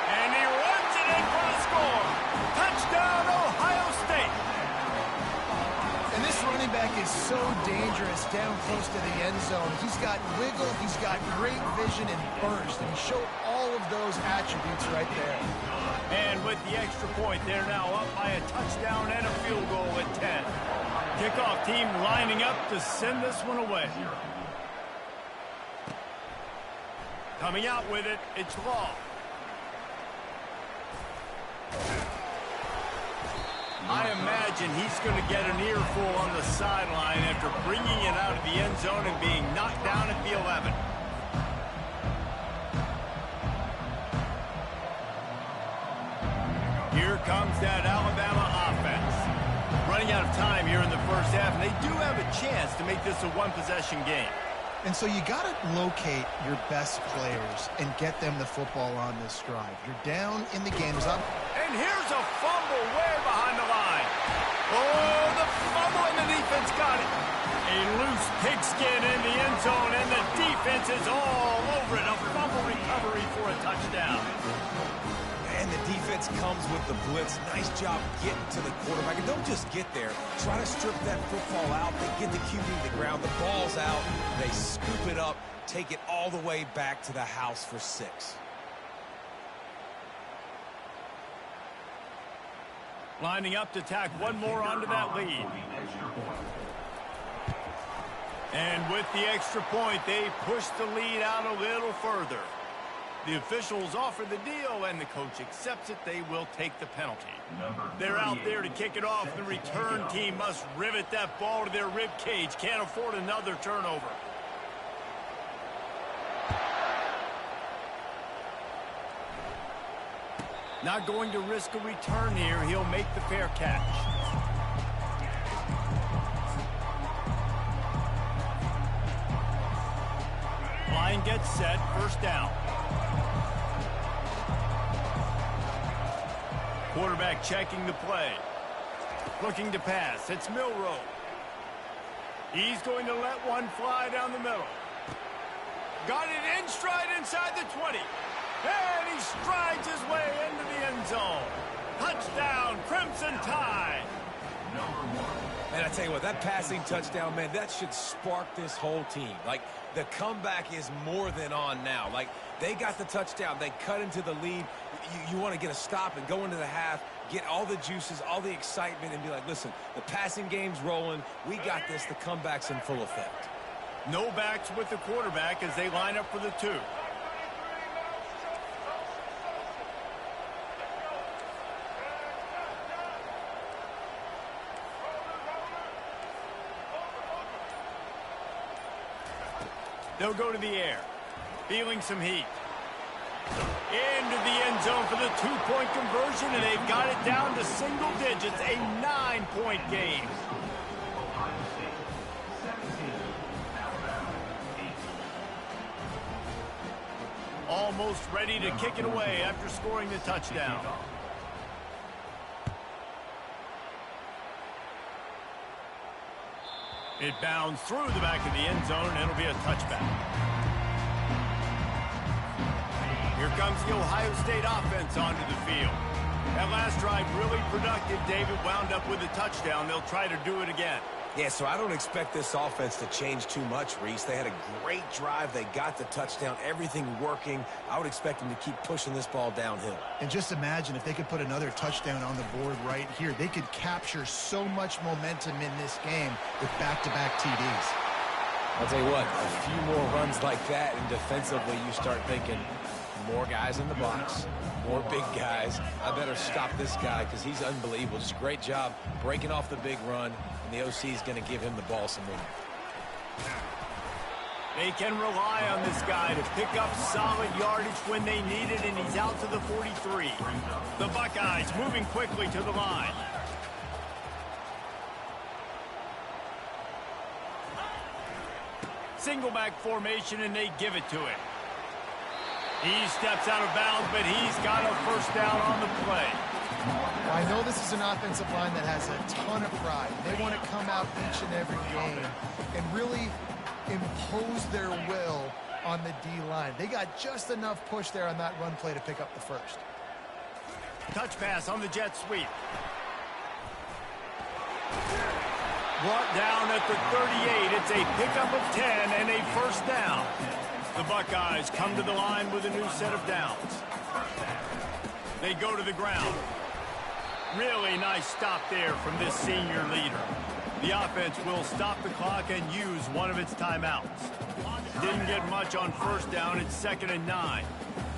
And he runs it in for the score. Touchdown, Ohio State. And this running back is so dangerous down close to the end zone. He's got wiggle, he's got great vision and burst, and he showed all of those attributes right there. And with the extra point, they're now up by a touchdown and a field goal at 10. Kickoff team lining up to send this one away. Coming out with it, it's Law. I imagine he's going to get an earful on the sideline after bringing it out of the end zone and being knocked down at the 11. Here comes that Alabama offense. Running out of time here in the first half, and they do have a chance to make this a one-possession game. And so you got to locate your best players and get them the football on this drive. You're down in the game. And here's a fumble way behind the line. Oh, the fumble, and the defense got it. A loose pigskin in the end zone, and the defense is all over it. A fumble recovery for a touchdown. And the defense comes with the blitz. Nice job getting to the quarterback. And don't just get there. Try to strip that football out. They get the QB to the ground. The ball's out. They scoop it up, take it all the way back to the house for 6. Lining up to tack one more onto that lead. And with the extra point, they push the lead out a little further. The officials offer the deal, and the coach accepts it. They will take the penalty. They're out there to kick it off. The return team must rivet that ball to their rib cage. Can't afford another turnover. Not going to risk a return here. He'll make the fair catch. Line gets set. First down. Quarterback checking the play. Looking to pass. It's Milroe. He's going to let one fly down the middle. Got it in stride inside the 20. And he strides his way into the end zone. Touchdown, Crimson Tide. Man, I tell you what, that passing touchdown, man, that should spark this whole team. Like, the comeback is more than on now. Like, they got the touchdown. They cut into the lead. You want to get a stop and go into the half, get all the juices, all the excitement, and be like, listen, the passing game's rolling. We got this. The comeback's in full effect. No backs with the quarterback as they line up for the 2. They'll go to the air, feeling some heat. Into the end zone for the 2-point conversion, and they've got it down to single digits, a 9-point game. Almost ready to kick it away after scoring the touchdown. It bounds through the back of the end zone, and it'll be a touchback. Here comes the Ohio State offense onto the field. That last drive really productive. David wound up with a touchdown. They'll try to do it again. Yeah, so I don't expect this offense to change too much, Reese. They had a great drive. They got the touchdown, everything working. I would expect them to keep pushing this ball downhill. And just imagine if they could put another touchdown on the board right here. They could capture so much momentum in this game with back-to-back TDs. I'll tell you what, a few more runs like that, and defensively you start thinking, more guys in the box, more big guys. I better stop this guy because he's unbelievable. Just a great job breaking off the big run. The OC is going to give him the ball some more. They can rely on this guy to pick up solid yardage when they need it, and he's out to the 43. The Buckeyes moving quickly to the line. Single back formation, and they give it to him. He steps out of bounds, but he's got a first down on the play. Well, I know this is an offensive line that has a ton of pride. They want to come out each and every game and really impose their will on the D-line. They got just enough push there on that run play to pick up the first. Touch pass on the jet sweep. Brought down at the 38. It's a pickup of 10 and a first down. The Buckeyes come to the line with a new set of downs. They go to the ground. Really nice stop there from this senior leader. The offense will stop the clock and use one of its timeouts. Didn't get much on first down. It's 2nd and 9.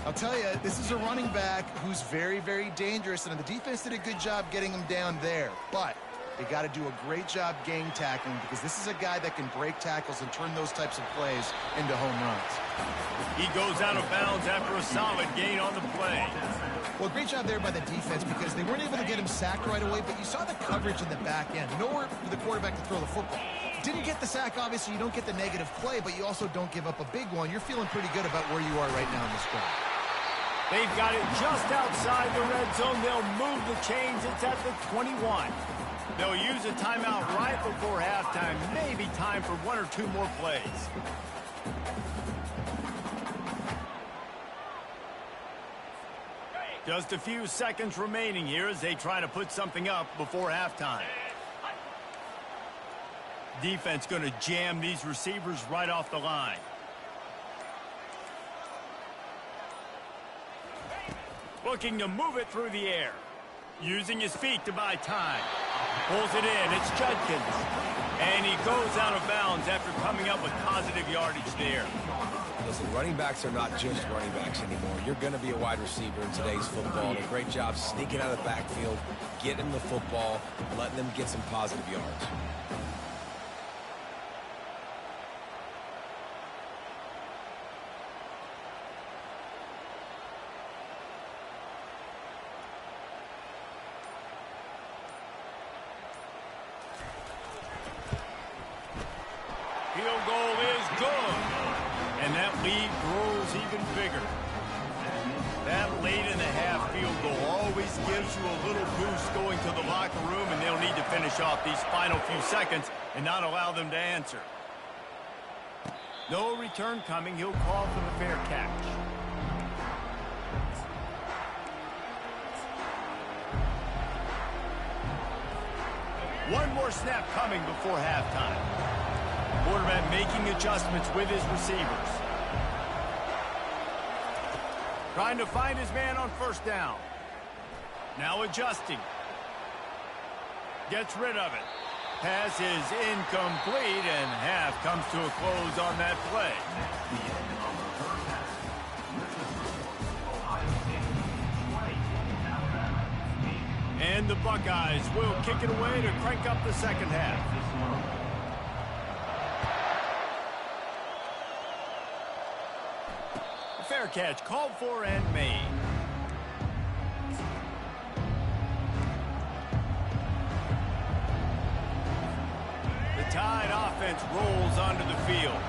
I'll tell you, this is a running back who's very, very dangerous, and the defense did a good job getting him down there. But they got to do a great job gang tackling because this is a guy that can break tackles and turn those types of plays into home runs. He goes out of bounds after a solid gain on the play. Well, great job there by the defense because they weren't able to get him sacked right away, but you saw the coverage in the back end. Nowhere for the quarterback to throw the football. Didn't get the sack, obviously. You don't get the negative play, but you also don't give up a big one. You're feeling pretty good about where you are right now in this drive. They've got it just outside the red zone. They'll move the chains. It's at the 21. They'll use a timeout right before halftime. Maybe time for one or two more plays. Just a few seconds remaining here as they try to put something up before halftime. Defense going to jam these receivers right off the line. Looking to move it through the air. Using his feet to buy time. Pulls it in. It's Judkins. And he goes out of bounds after coming up with positive yardage there. Listen, running backs are not just running backs anymore. You're going to be a wide receiver in today's football. A great job sneaking out of the backfield, getting the football, letting them get some positive yards. Field goal is good. And that lead grows even bigger. That late in the half field goal always gives you a little boost going to the locker room, and they'll need to finish off these final few seconds and not allow them to answer. No return coming. He'll call for the fair catch. One more snap coming before halftime. Quarterback making adjustments with his receivers. Trying to find his man on first down. Now adjusting. Gets rid of it. Pass is incomplete, and half comes to a close on that play. And the Buckeyes will kick it away to crank up the second half. Fair catch called for and made. The Tide offense rolls onto the field.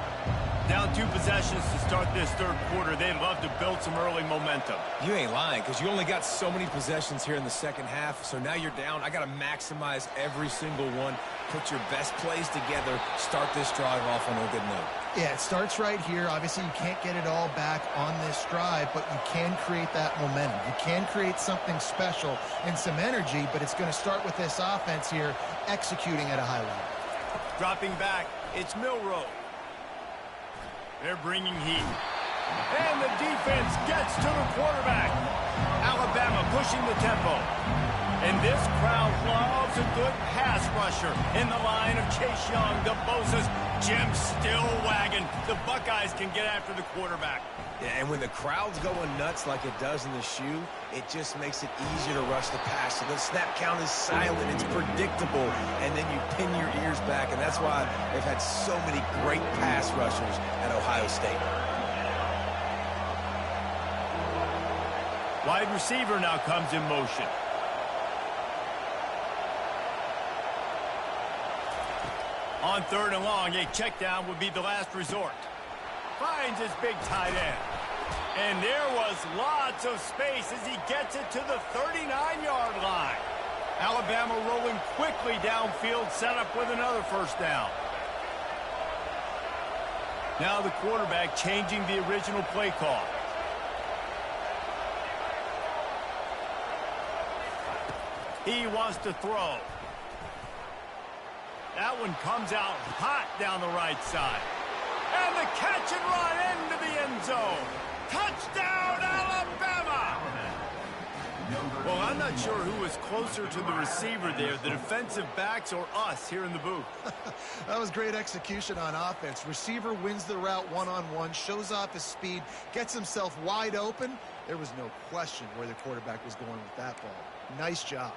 Down 2 possessions to start this third quarter. They'd love to build some early momentum. You ain't lying, because you only got so many possessions here in the second half, so now you're down. I got to maximize every single one. Put your best plays together. Start this drive off on a good note. Yeah, it starts right here. Obviously, you can't get it all back on this drive, but you can create that momentum. You can create something special and some energy, but it's going to start with this offense here executing at a high level. Dropping back, it's Milroe. They're bringing heat. And the defense gets to the quarterback. Alabama pushing the tempo. And this crowd loves a good pass rusher in the line of Chase Young, the Bosa's, Jim still wagging. The Buckeyes can get after the quarterback. Yeah, and when the crowd's going nuts like it does in the shoe, it just makes it easier to rush the pass. So the snap count is silent, it's predictable, and then you pin your ears back, and that's why they've had so many great pass rushers at Ohio State. Wide receiver now comes in motion. On third and long, a check down would be the last resort. Finds his big tight end. And there was lots of space as he gets it to the 39-yard line. Alabama rolling quickly downfield, set up with another first down. Now the quarterback changing the original play call. He wants to throw. That one comes out hot down the right side. And the catch and run into the end zone. Touchdown, Alabama! Well, I'm not sure who was closer to the receiver there, the defensive backs or us here in the booth. That was great execution on offense. Receiver wins the route one-on-one, shows off his speed, gets himself wide open. There was no question where the quarterback was going with that ball. Nice job.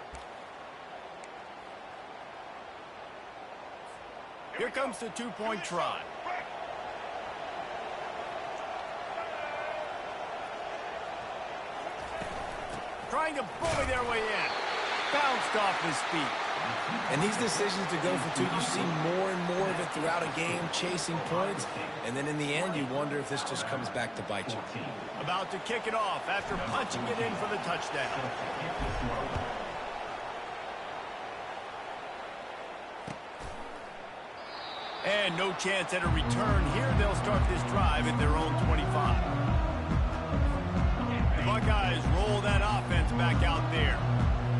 Here comes the two-point try. Trying to bully their way in. Bounced off his feet. And these decisions to go for two, you see more and more of it throughout a game, chasing points. And then in the end, you wonder if this just comes back to bite you. About to kick it off after punching it in for the touchdown. And no chance at a return here. They'll start this drive at their own 25. The Buckeyes roll that offense back out there.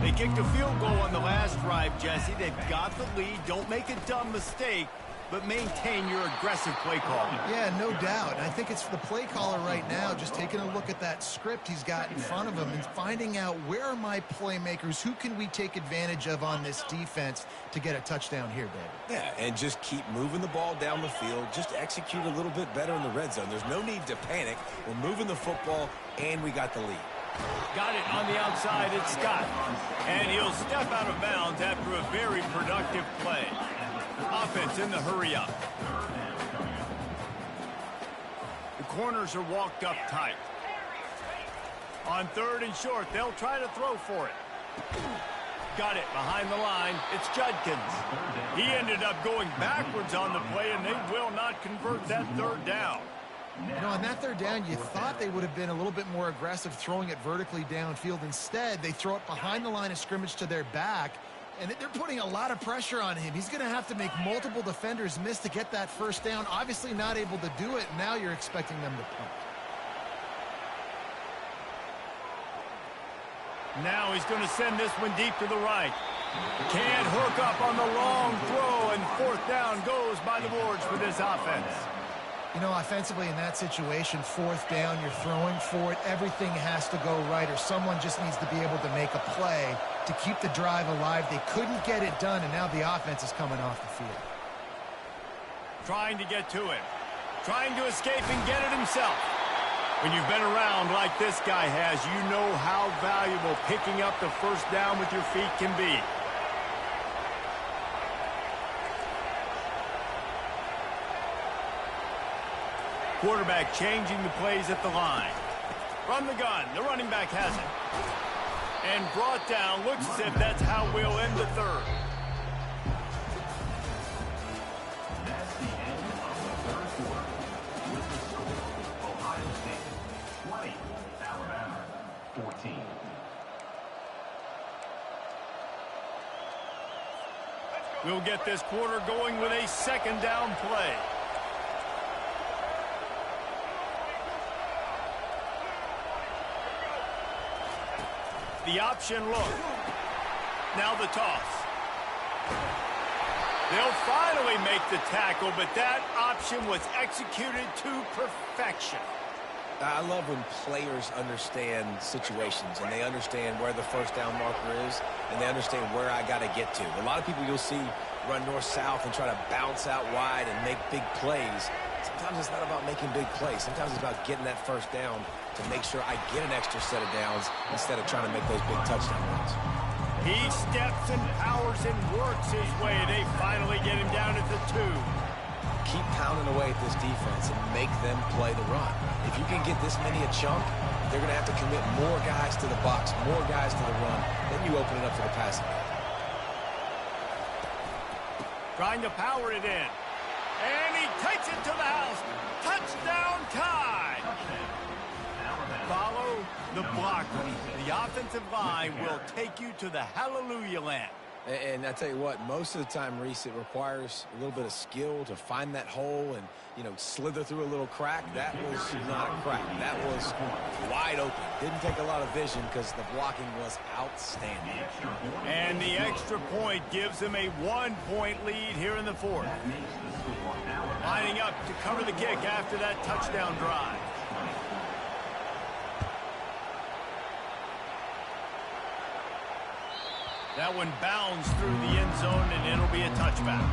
They kicked a field goal on the last drive, Jesse. They've got the lead. Don't make a dumb mistake, but maintain your aggressive play call. Yeah, no doubt. I think it's the play caller right now just taking a look at that script he's got in front of him and finding out where are my playmakers, who can we take advantage of on this defense to get a touchdown here, David. Yeah, and just keep moving the ball down the field. Just execute a little bit better in the red zone. There's no need to panic. We're moving the football, and we got the lead. Got it on the outside. It's Scott. And he'll step out of bounds after a very productive play. Offense in the hurry-up. The corners are walked up tight. On 3rd and short, they'll try to throw for it. Got it behind the line. It's Judkins. He ended up going backwards on the play, and they will not convert that 3rd down. You know, on that 3rd down, you thought they would have been a little bit more aggressive throwing it vertically downfield. Instead, they throw it behind the line of scrimmage to their back, and they're putting a lot of pressure on him. He's going to have to make multiple defenders miss to get that 1st down. Obviously not able to do it. Now you're expecting them to punt. Now he's going to send this one deep to the right. Can't hook up on the long throw, and 4th down goes by the boards for this offense. You know, offensively in that situation, 4th down, you're throwing for it. Everything has to go right, or someone just needs to be able to make a play to keep the drive alive. They couldn't get it done, and now the offense is coming off the field. Trying to get to it. Trying to escape and get it himself. When you've been around like this guy has, you know how valuable picking up the 1st down with your feet can be. Quarterback changing the plays at the line. From the gun, the running back has it. And brought down, looks as if that's how we'll end the 3rd. That's the end of the 3rd quarter. With the score, Ohio State 20, Alabama 14. We'll get this quarter going with a 2nd down play. The option look. Now the toss. They'll finally make the tackle, but that option was executed to perfection. I love when players understand situations and they understand where the 1st down marker is and they understand where I got to get to. A lot of people you'll see run north-south and try to bounce out wide and make big plays. Sometimes it's not about making big plays. Sometimes it's about getting that 1st down to make sure I get an extra set of downs instead of trying to make those big touchdown runs. He steps and powers and works his way. They finally get him down at the 2. Keep pounding away at this defense and make them play the run. If you can get this many a chunk, they're going to have to commit more guys to the box, more guys to the run. Then you open it up for the passing game. Trying to power it in. And he takes it to the house. Touchdown tie. Follow the blocker. The offensive line will take you to the hallelujah land. And I tell you what, most of the time, Reese, it requires a little bit of skill to find that hole and, you know, slither through a little crack. That was not a crack. That was wide open. Didn't take a lot of vision because the blocking was outstanding. And the extra point gives them a 1-point lead here in the 4th. Lining up to cover the kick after that touchdown drive. That one bounds through the end zone, and it'll be a touchback.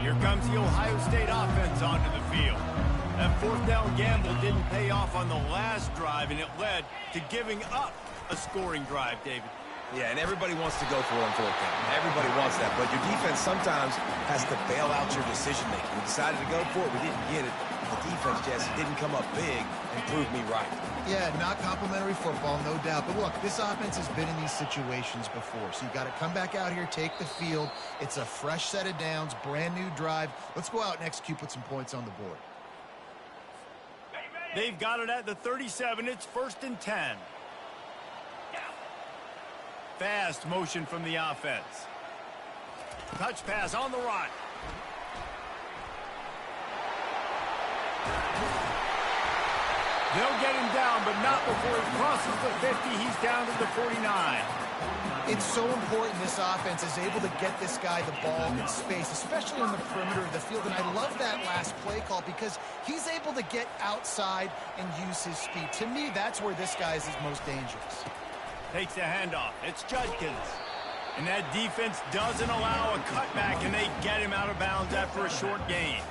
Here comes the Ohio State offense onto the field. That 4th down gamble didn't pay off on the last drive, and it led to giving up a scoring drive, David. Yeah, and everybody wants to go for it on 4th down. Everybody wants that, but your defense sometimes has to bail out your decision-making. We decided to go for it. We didn't get it. The defense just didn't come up big and prove me right. Yeah, not complimentary football, no doubt. But look, this offense has been in these situations before. So you got to come back out here, take the field. It's a fresh set of downs, brand new drive. Let's go out and execute, put some points on the board. They've got it at the 37. It's 1st and 10. Fast motion from the offense. Touch pass on the run. They'll get him down, but not before he crosses the 50. He's down to the 49. It's so important this offense is able to get this guy the ball in space, especially on the perimeter of the field. And I love that last play call because he's able to get outside and use his speed. To me, that's where this guy is his most dangerous. Takes the handoff. It's Judkins. And that defense doesn't allow a cutback, and they get him out of bounds after a short gain.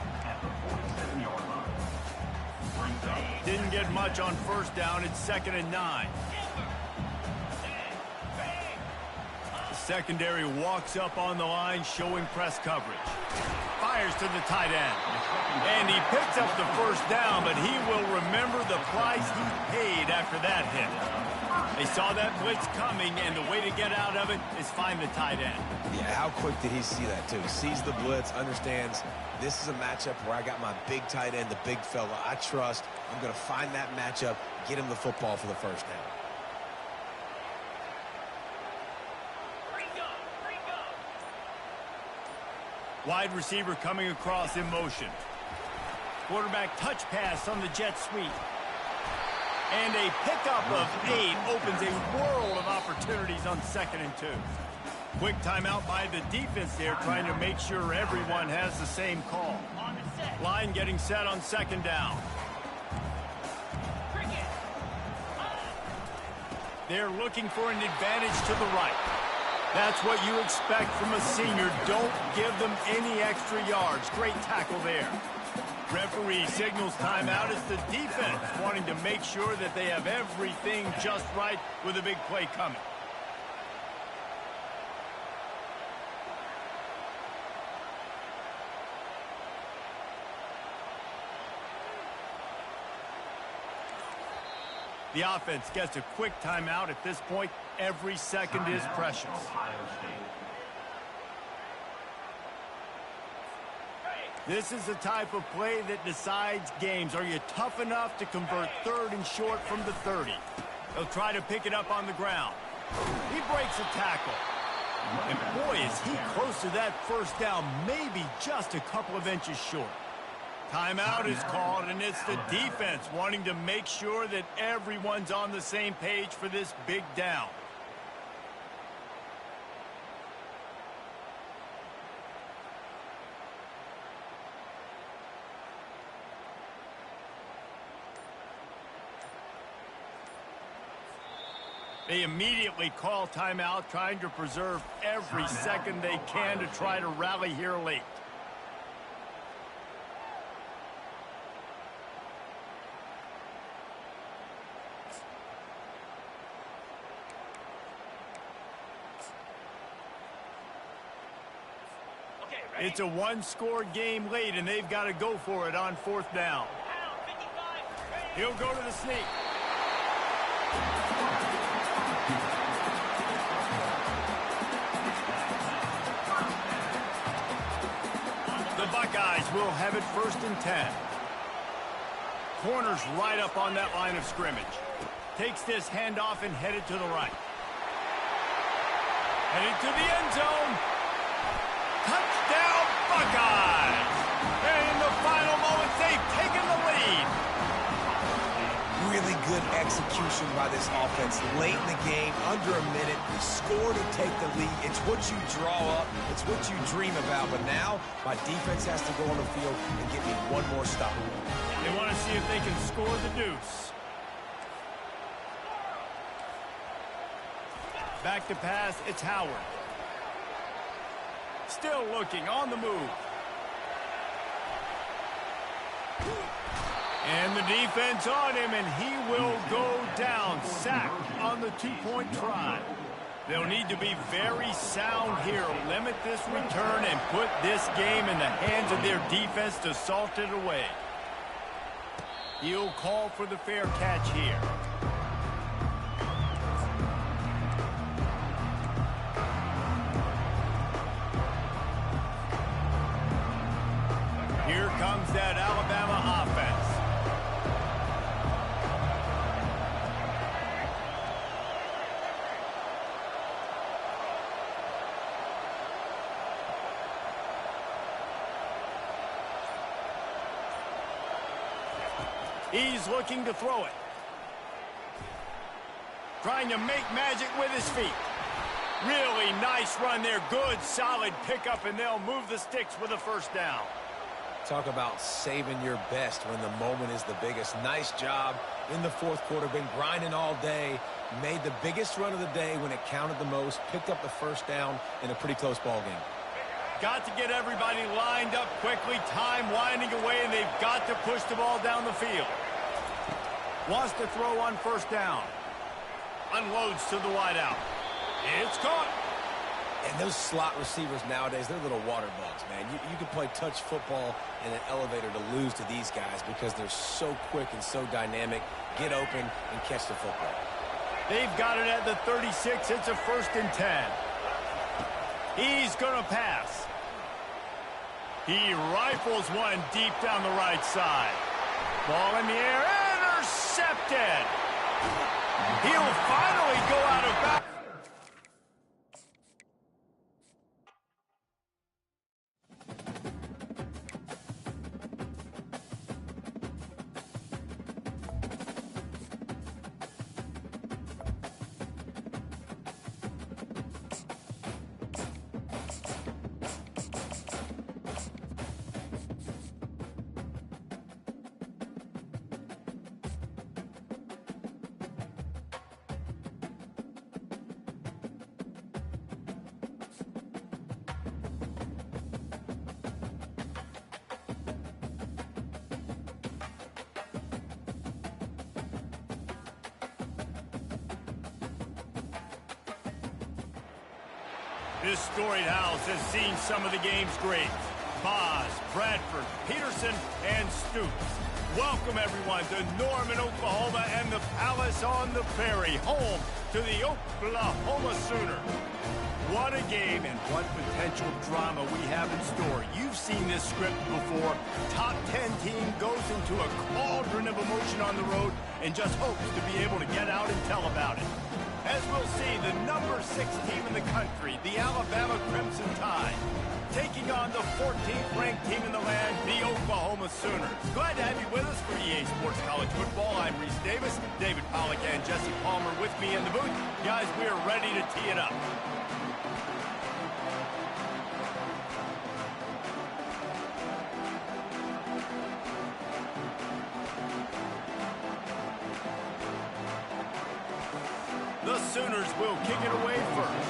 Didn't get much on 1st down. It's 2nd and 9. The secondary walks up on the line, showing press coverage. Fires to the tight end. And he picks up the 1st down, but he will remember the price he paid after that hit. They saw that blitz coming, and the way to get out of it is find the tight end. Yeah, how quick did he see that, too? Sees the blitz, understands this is a matchup where I got my big tight end, the big fella I trust. I'm going to find that matchup, get him the football for the 1st down. Wide receiver coming across in motion. Quarterback touch pass on the jet sweep. And a pickup of 8 opens a world of opportunities on 2nd and 2. Quick timeout by the defense there, trying to make sure everyone has the same call. Line getting set on 2nd down. They're looking for an advantage to the right. That's what you expect from a senior. Don't give them any extra yards. Great tackle there. Referee signals timeout. It's the defense wanting to make sure that they have everything just right with a big play coming. The offense gets a quick timeout. At this point, every second is precious. This is the type of play that decides games. Are you tough enough to convert 3rd and short from the 30? They'll try to pick it up on the ground. He breaks a tackle. And boy, is he close to that 1st down, maybe just a couple of inches short. Timeout is called, and it's the defense wanting to make sure that everyone's on the same page for this big down. They immediately call timeout, trying to preserve every second they can to try to rally here late. It's a one-score game late, and they've got to go for it on 4th down. He'll go to the sneak. The Buckeyes will have it 1st and 10. Corners right up on that line of scrimmage. Takes this handoff and headed to the right. Headed to the end zone. Touchdown, Buckeyes! And in the final moments, they've taken the lead. Really good execution by this offense. Late in the game, under a minute, score to take the lead. It's what you draw up. It's what you dream about. But now, my defense has to go on the field and get me one more stop. They want to see if they can score the deuce. Back to pass, it's Howard. Still looking, on the move. And the defense on him, and he will go down. Sacked on the two-point try. They'll need to be very sound here. Limit this return and put this game in the hands of their defense to salt it away. He'll call for the fair catch here. Here comes that Alabama offense. He's looking to throw it. Trying to make magic with his feet. Really nice run there. Good, solid pickup, and they'll move the sticks with a first down. Talk about saving your best when the moment is the biggest. Nice job in the fourth quarter. Been grinding all day. Made the biggest run of the day when it counted the most. Picked up the first down in a pretty close ball game. Got to get everybody lined up quickly. Time winding away, and they've got to push the ball down the field. Wants to throw on first down. Unloads to the wideout. It's caught. And those slot receivers nowadays, they're little water bugs, man. You can play touch football in an elevator to lose to these guys because they're so quick and so dynamic. Get open and catch the football. They've got it at the 36. It's a 1st and 10. He's going to pass. He rifles one deep down the right side. Ball in the air. Intercepted. He'll finally go out of bounds. This storied house has seen some of the game's greats. Boz, Bradford, Peterson, and Stoops. Welcome, everyone, to Norman, Oklahoma, and the Palace on the Prairie, home to the Oklahoma Sooners. What a game and what potential drama we have in store. You've seen this script before. Top 10 team goes into a cauldron of emotion on the road and just hopes to be able to get out and tell about it. As we'll see, the number 6 team in the country, the Alabama Crimson Tide, taking on the 14th ranked team in the land, the Oklahoma Sooners. Glad to have you with us for EA Sports College Football. I'm Reese Davis, David Pollack and Jesse Palmer with me in the booth. Guys, we're ready to tee it up. The Sooners will kick it away first.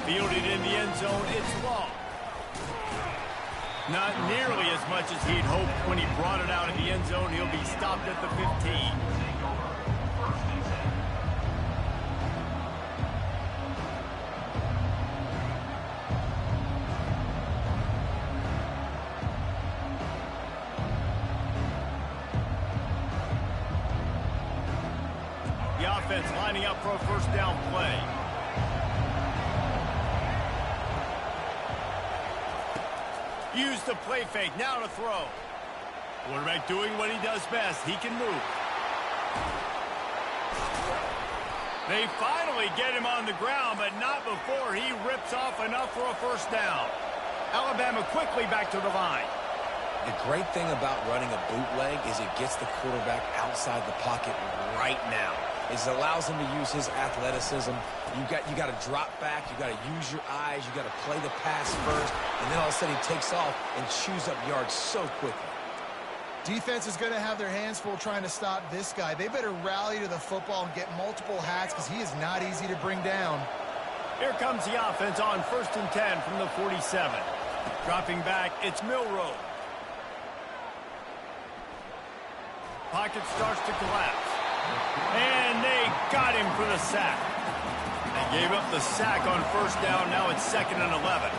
Fielded in the end zone, it's long. Not nearly as much as he'd hoped when he brought it out in the end zone. He'll be stopped at the 15. Lining up for a first down play. Use the play fake. Now to throw. Quarterback doing what he does best. He can move. They finally get him on the ground, but not before he rips off enough for a first down. Alabama quickly back to the line. The great thing about running a bootleg is it gets the quarterback outside the pocket right now. It allows him to use his athleticism. You got to drop back. You got to use your eyes. You got to play the pass first, and then all of a sudden he takes off and chews up yards so quickly. Defense is going to have their hands full trying to stop this guy. They better rally to the football and get multiple hats because he is not easy to bring down. Here comes the offense on 1st and 10 from the 47. Dropping back, it's Milroe. Pocket starts to collapse. And they got him for the sack. A Gave up the sack on first down. Now it's 2nd and 11.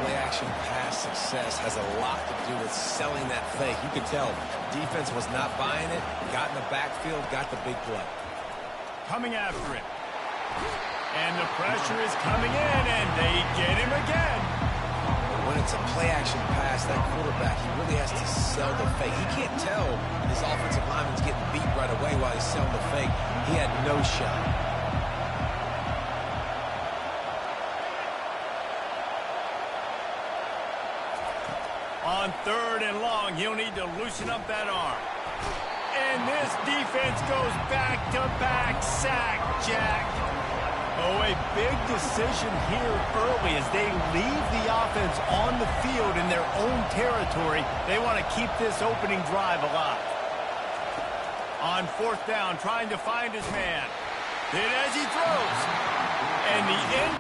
Play-action pass success has a lot to do with selling that fake. You could tell defense was not buying it, got in the backfield, got the big play. Coming after him. And the pressure is coming in, and they get him again. When it's a play-action pass, that quarterback, he really has to sell the fake. He can't tell his offensive lineman's getting beat right away while he's selling the fake. He had no shot. On 3rd and long, he'll need to loosen up that arm. And this defense goes back-to-back sack, Jack. Oh, a big decision here early as they leave the offense on the field in their own territory. They want to keep this opening drive alive. On 4th down, trying to find his man. Hit as he throws. And the end.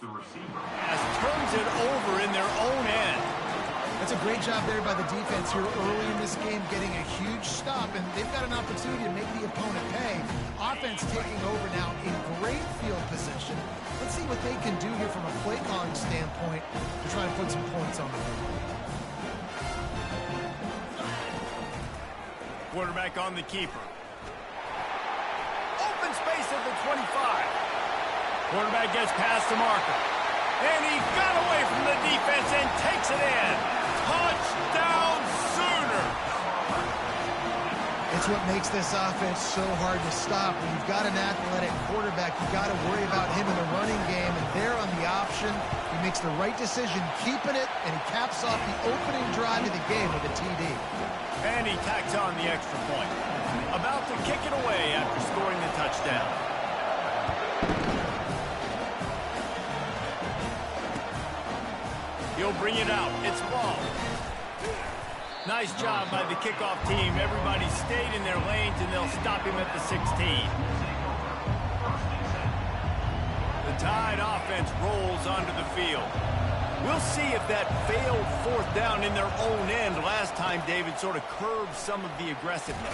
The receiver Turns it over in their own end. That's a great job there by the defense here early in this game, getting a huge stop, and they've got an opportunity to make the opponent pay. Offense taking over now in great field position. Let's see what they can do here from a play calling standpoint to try to put some points on the board. Quarterback on the keeper. Open space at the 25. Quarterback gets past the marker. And he got away from the defense and takes it in. Touchdown Sooner! It's what makes this offense so hard to stop. When you've got an athletic quarterback, you've got to worry about him in the running game. And there on the option, he makes the right decision, keeping it, and he caps off the opening drive of the game with a TD. And he tacks on the extra point. About to kick it away after scoring the touchdown. He'll bring it out. It's ball. Nice job by the kickoff team. Everybody stayed in their lanes, and they'll stop him at the 16. The Tide offense rolls onto the field. We'll see if that failed 4th down in their own end last time, David, sort of curbed some of the aggressiveness.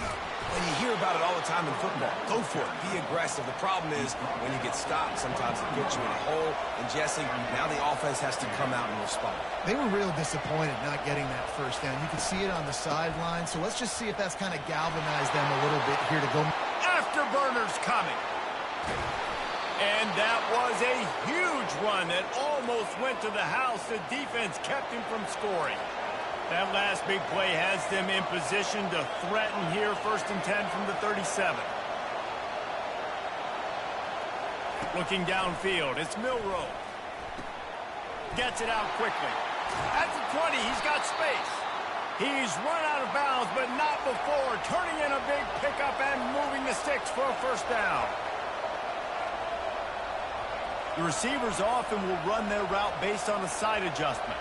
When you hear about it all the time in football, go for it. Be aggressive. The problem is when you get stopped, sometimes it gets you in a hole. And, Jesse, now the offense has to come out and respond. They were real disappointed not getting that 1st down. You can see it on the sideline. So let's just see if that's kind of galvanized them a little bit here to go. Afterburners coming. And that was a huge run that almost went to the house. The defense kept him from scoring. That last big play has them in position to threaten here. 1st and 10 from the 37. Looking downfield, it's Milroe. Gets it out quickly. At the 20, he's got space. He's run out of bounds, but not before. Turning in a big pickup and moving the sticks for a 1st down. The receivers often will run their route based on a side adjustment.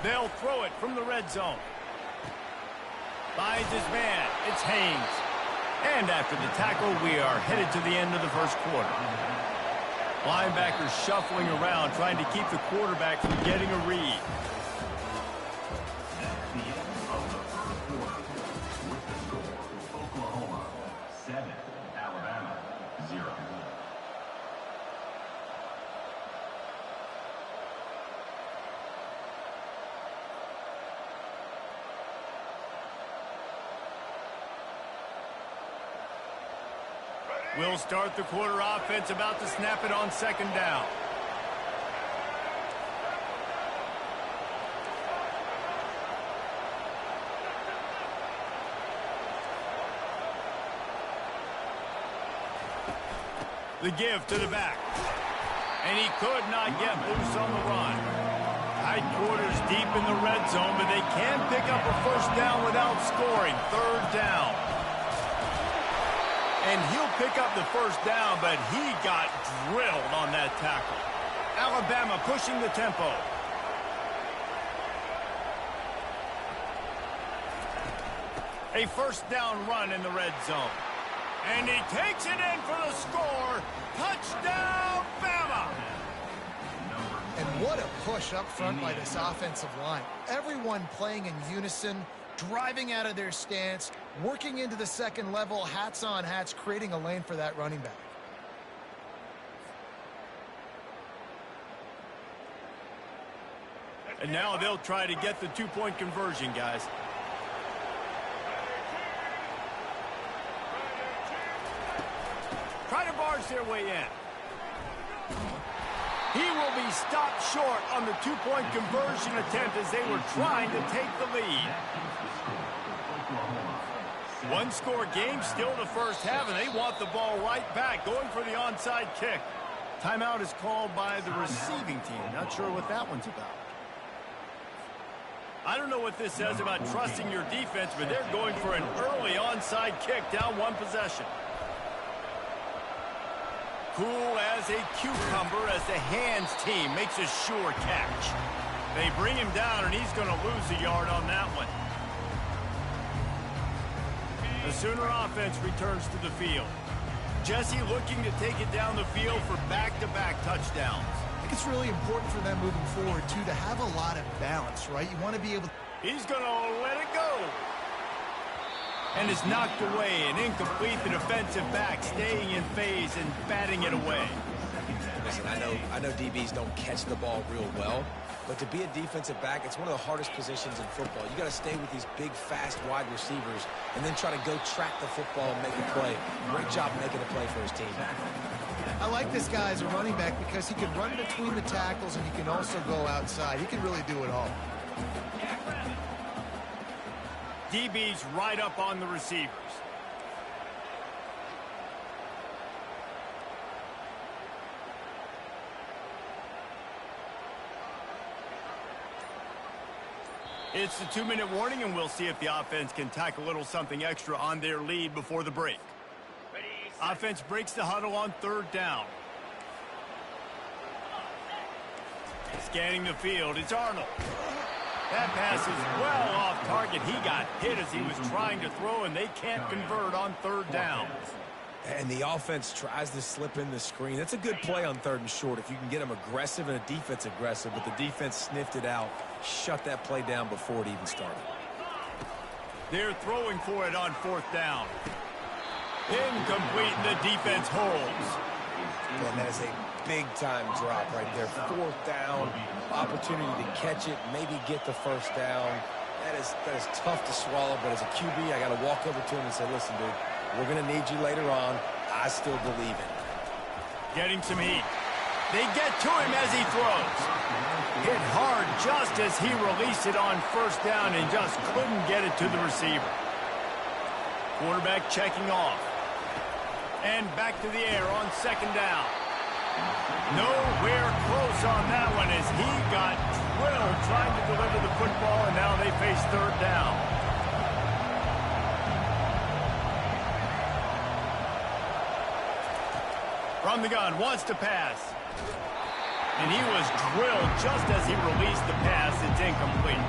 They'll throw it from the red zone. Finds his man. It's Haynes. And after the tackle, we are headed to the end of the 1st quarter. Linebackers shuffling around, trying to keep the quarterback from getting a read. Oklahoma 7, Alabama 0. We'll start the quarter offense, about to snap it on 2nd down. The give to the back. And he could not get loose on the run. Tight quarters deep in the red zone, but they can pick up a first down without scoring. Third down. And he'll pick up the first down, but he got drilled on that tackle. Alabama pushing the tempo. A first down run in the red zone. And he takes it in for the score. Touchdown, Bama! And what a push up front by this offensive line. Everyone playing in unison, driving out of their stance, working into the second level, hats on hats, creating a lane for that running back. And now they'll try to get the two-point conversion, guys. Try to barge their way in. He will be stopped short on the two-point conversion attempt as they were trying to take the lead. One-score game, still the first half, and they want the ball right back, going for the onside kick. Timeout is called by the receiving team. Not sure what that one's about. I don't know what this says about trusting your defense, but they're going for an early onside kick, down one possession. Cool as a cucumber as the hands team makes a sure catch. They bring him down, and he's going to lose a yard on that one. The Sooner offense returns to the field. Jesse looking to take it down the field for back-to-back touchdowns. I think it's really important for them moving forward, too, to have a lot of balance, right? You want to be able to... He's going to let it go. And is knocked away and incomplete. The defensive back staying in phase and batting it away. Listen, I know DBs don't catch the ball real well, but to be a defensive back, it's one of the hardest positions in football. You got to stay with these big, fast wide receivers and then try to go track the football and make a play. Great job making a play for his team. I like this guy as a running back because he can run between the tackles and he can also go outside. He can really do it all. DB's right up on the receivers. It's the 2-minute warning, and we'll see if the offense can tack a little something extra on their lead before the break. Offense breaks the huddle on third down. Scanning the field, it's Arnold. That pass is well off target. He got hit as he was trying to throw, and they can't convert on third down. And the offense tries to slip in the screen. That's a good play on third and short if you can get them aggressive and a defense aggressive, but the defense sniffed it out, shut that play down before it even started. They're throwing for it on fourth down. Incomplete, the defense holds. And that is a big-time drop right there. Fourth down, opportunity to catch it, maybe get the first down. That is tough to swallow, but as a QB, I got to walk over to him and say, listen, dude, we're going to need you later on. I still believe it. Getting some heat. They get to him as he throws. Hit hard just as he released it on first down and just couldn't get it to the receiver. Quarterback checking off. And back to the air on second down. Nowhere close on that one as he got drilled trying to deliver the football, and now they face third down. From the gun, wants to pass. And he was drilled just as he released the pass. It's incomplete.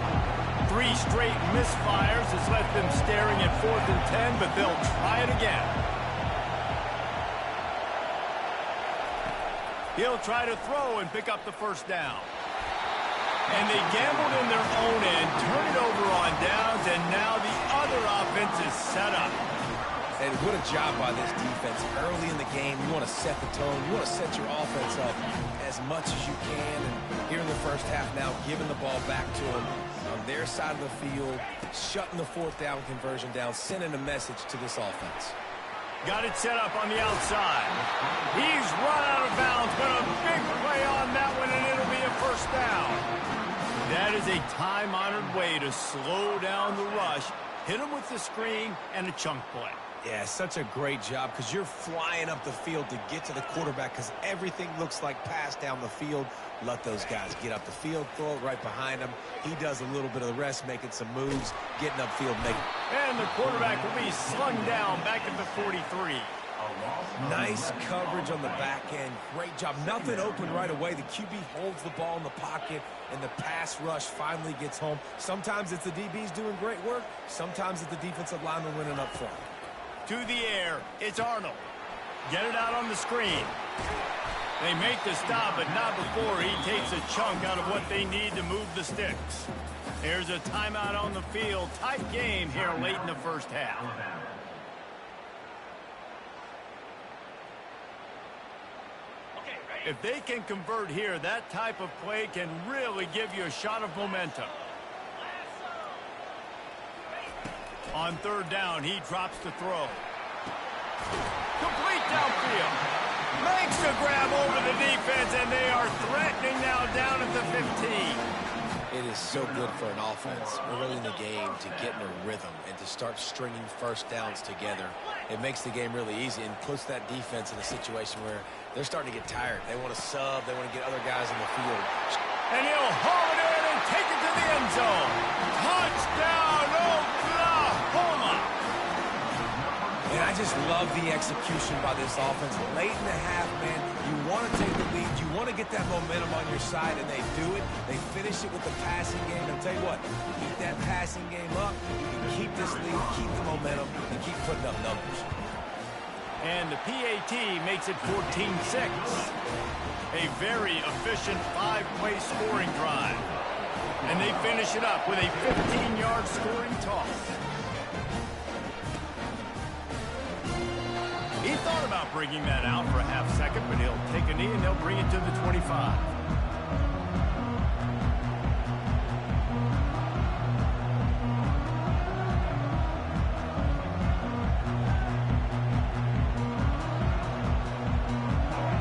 3 straight misfires has left them staring at 4th and 10, but they'll try it again. He'll try to throw and pick up the first down. And they gambled in their own end, turn it over on downs, and now the other offense is set up. And what a job by this defense. Early in the game, you want to set the tone. You want to set your offense up as much as you can. And here in the first half now, giving the ball back to them on their side of the field, shutting the fourth down conversion down, sending a message to this offense. Got it set up on the outside. He's run out of bounds, but a big play on that one, and it'll be a first down. That is a time-honored way to slow down the rush, hit him with the screen, and a chunk play. Yeah, such a great job because you're flying up the field to get to the quarterback because everything looks like pass down the field. Let those guys get up the field, throw it right behind him. He does a little bit of the rest, making some moves, getting upfield, making. And the quarterback will be slung down back at the 43. Nice coverage on the back end. Great job. Nothing open right away. The QB holds the ball in the pocket, and the pass rush finally gets home. Sometimes it's the DBs doing great work. Sometimes it's the defensive lineman winning up front. To the air, it's Arnold. Get it out on the screen. They make the stop, but not before he takes a chunk out of what they need to move the sticks. There's a timeout on the field. Tight game here late in the first half. If they can convert here, that type of play can really give you a shot of momentum. On third down, he drops the throw. Complete downfield. Makes the grab over the defense, and they are threatening now down at the 15. It is so good for an offense early in the game to get in a rhythm and to start stringing first downs together. It makes the game really easy and puts that defense in a situation where they're starting to get tired. They want to sub. They want to get other guys in the field. And he'll haul it in and take it to the end zone. Touchdown, Oklahoma! And I just love the execution by this offense. Late in the half, man, you want to take the lead. You want to get that momentum on your side, and they do it. They finish it with the passing game. And I'll tell you what, keep that passing game up. You can keep this lead, keep the momentum, and keep putting up numbers. And the PAT makes it 14-6. A very efficient 5-play scoring drive. And they finish it up with a 15-yard scoring toss. He thought about bringing that out for a half second, but he'll take a knee and they'll bring it to the 25.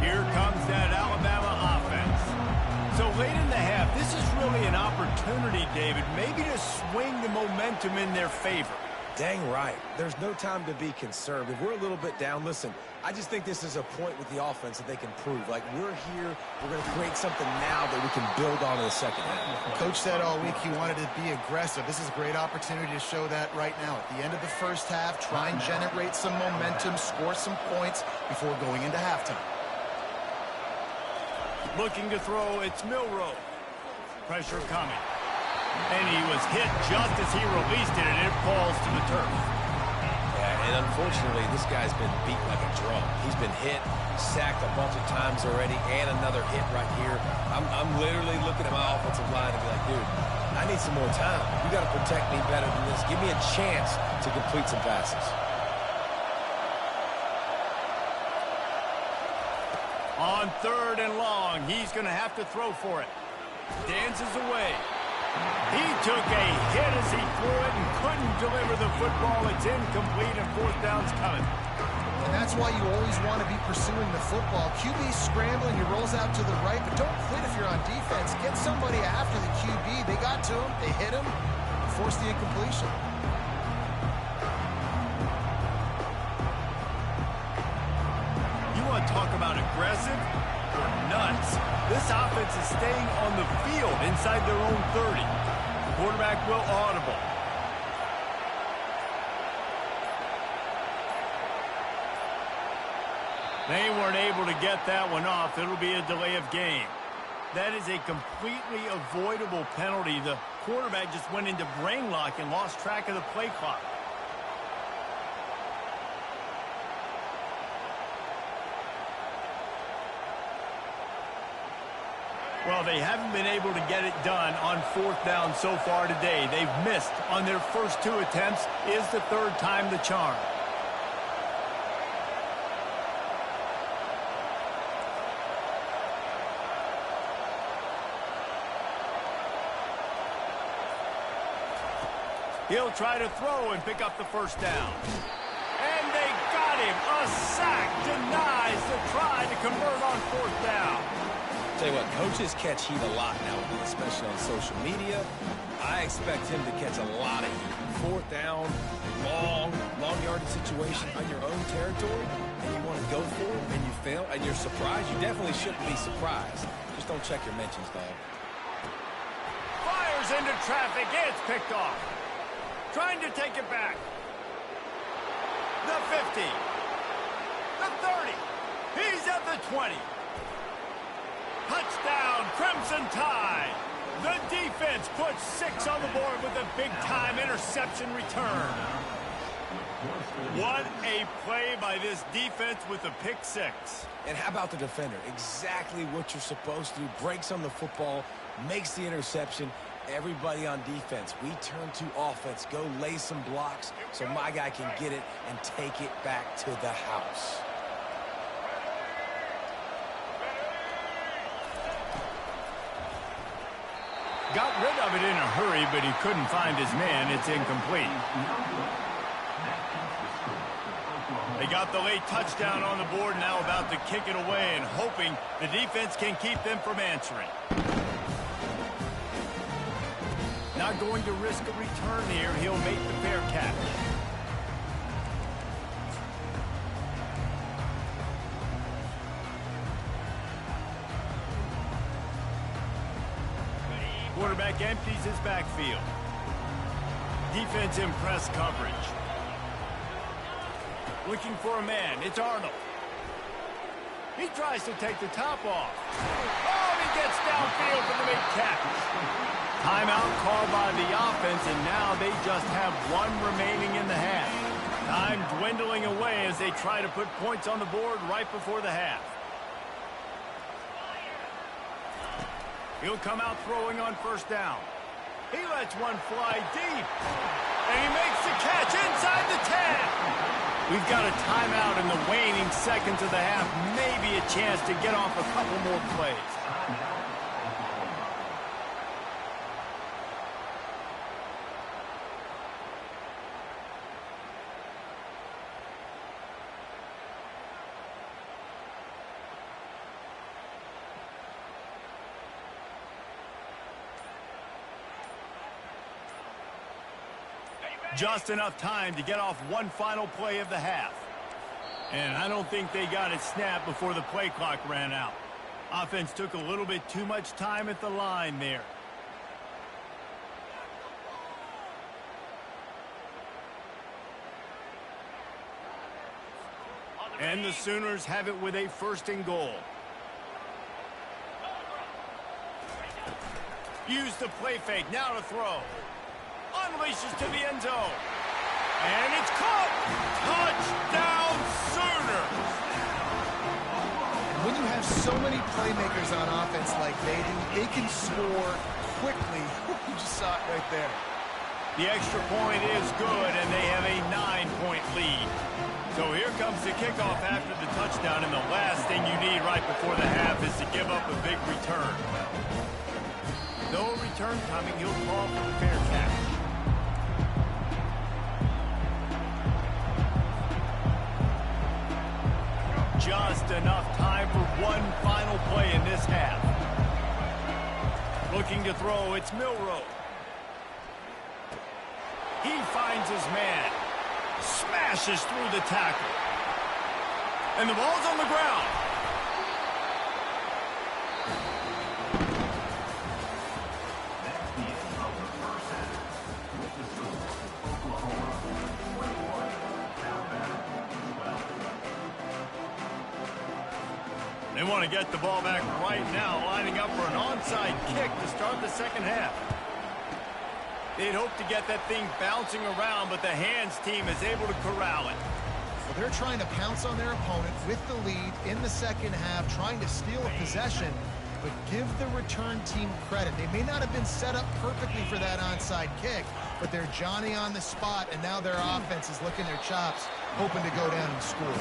Here comes that Alabama offense. So late in the half, this is really an opportunity, David, maybe to swing the momentum in their favor. Dang right. There's no time to be concerned. If we're a little bit down, listen, I just think this is a point with the offense that they can prove. Like, we're here, we're going to create something now that we can build on in the second half. Coach said all week he wanted to be aggressive. This is a great opportunity to show that right now. At the end of the first half, try and generate some momentum, score some points before going into halftime. Looking to throw, it's Milroe. Pressure coming. And he was hit just as he released it, and it falls to the turf. Yeah, and unfortunately, this guy's been beat like a drum. He's been hit, sacked a bunch of times already, and another hit right here. I'm literally looking at my offensive line and be like, dude, I need some more time. You got to protect me better than this. Give me a chance to complete some passes. On third and long, he's going to have to throw for it. Dances away. He took a hit as he threw it and couldn't deliver the football. It's incomplete and fourth down's coming. And that's why you always want to be pursuing the football. QB's scrambling, he rolls out to the right, but don't quit if you're on defense. Get somebody after the QB. They got to him, they hit him, forced the incompletion. You want to talk about aggressive or nuts? This offense is staying on the field inside their own 30. The quarterback will audible. They weren't able to get that one off. It'll be a delay of game. That is a completely avoidable penalty. The quarterback just went into brain lock and lost track of the play clock. Well, they haven't been able to get it done on fourth down so far today. They've missed on their first two attempts. Is the third time the charm? He'll try to throw and pick up the first down. And they got him. A sack denies the try to convert on fourth down. Tell you what, coaches catch heat a lot nowadays, especially on social media. I expect him to catch a lot of heat. Fourth down, long yardage situation on your own territory, and you want to go for it, and you fail, and you're surprised. You definitely shouldn't be surprised. Just don't check your mentions, dog. Fires into traffic. It's picked off. Trying to take it back. The 50. The 30. He's at the 20. Touchdown, Crimson Tide. The defense puts 6 on the board with a big-time interception return. What a play by this defense with a pick 6. And how about the defender? Exactly what you're supposed to do. Breaks on the football, makes the interception. Everybody on defense, we turn to offense. Go lay some blocks so my guy can get it and take it back to the house. Got rid of it in a hurry, but he couldn't find his man. It's incomplete. They got the late touchdown on the board, now about to kick it away and hoping the defense can keep them from answering. Not going to risk a return here. He'll make the fair catch. Quarterback empties his backfield. Defense in press coverage. Looking for a man. It's Arnold. He tries to take the top off. Oh, and he gets downfield for the big catch. Timeout called by the offense, and now they just have 1 remaining in the half. Time dwindling away as they try to put points on the board right before the half. He'll come out throwing on first down. He lets one fly deep. And he makes the catch inside the 10. We've got a timeout in the waning seconds of the half. Maybe a chance to get off a couple more plays. Just enough time to get off one final play of the half. And I don't think they got it snapped before the play clock ran out. Offense took a little bit too much time at the line there. And the Sooners have it with a 1st and goal. Use the play fake, now to throw. Unleashes to the end zone. And it's caught. Touchdown, Sooners. When you have so many playmakers on offense like they do, they can score quickly. You just saw it right there. The extra point is good, and they have a 9-point lead. So here comes the kickoff after the touchdown, and the last thing you need right before the half is to give up a big return. No return coming, he'll call for the fair catch. Just enough time for one final play in this half. Looking to throw, it's Milroe. He finds his man. Smashes through the tackle. And the ball's on the ground. That's the end of the first half. With the score, Oklahoma 21, Alabama 12. They want to get the ball back right now, lining up for an onside kick to start the second half. They'd hope to get that thing bouncing around, but the hands team is able to corral it. Well, they're trying to pounce on their opponent with the lead in the second half, trying to steal a possession, but give the return team credit. They may not have been set up perfectly for that onside kick, but they're Johnny on the spot, and now their offense is licking their chops, hoping to go down and score.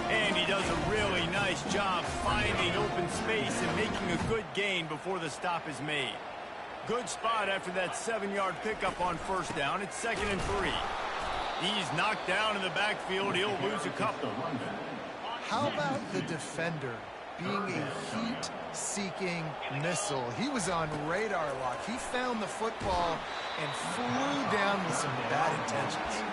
And he does a really nice job finding open space and making a good gain before the stop is made. Good spot after that 7-yard pickup on first down. It's 2nd and 3. He's knocked down in the backfield. He'll lose a couple. How about the defender being a heat-seeking missile. He was on radar lock. He found the football and flew down with some bad intentions.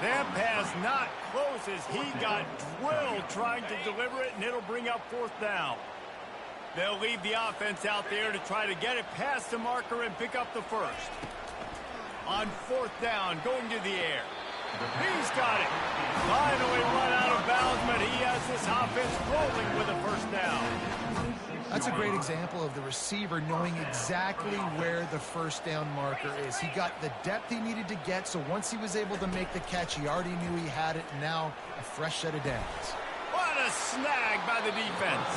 That pass not close as he got drilled trying to deliver it, and it'll bring up 4th down. They'll leave the offense out there to try to get it past the marker and pick up the first. On 4th down, going to the air. He's got it. Finally run out of bounds, but he has this offense rolling with a 1st down. That's a great example of the receiver knowing exactly where the 1st down marker is. He got the depth he needed to get, so once he was able to make the catch, he already knew he had it. Now a fresh set of downs. What a snag by the defense.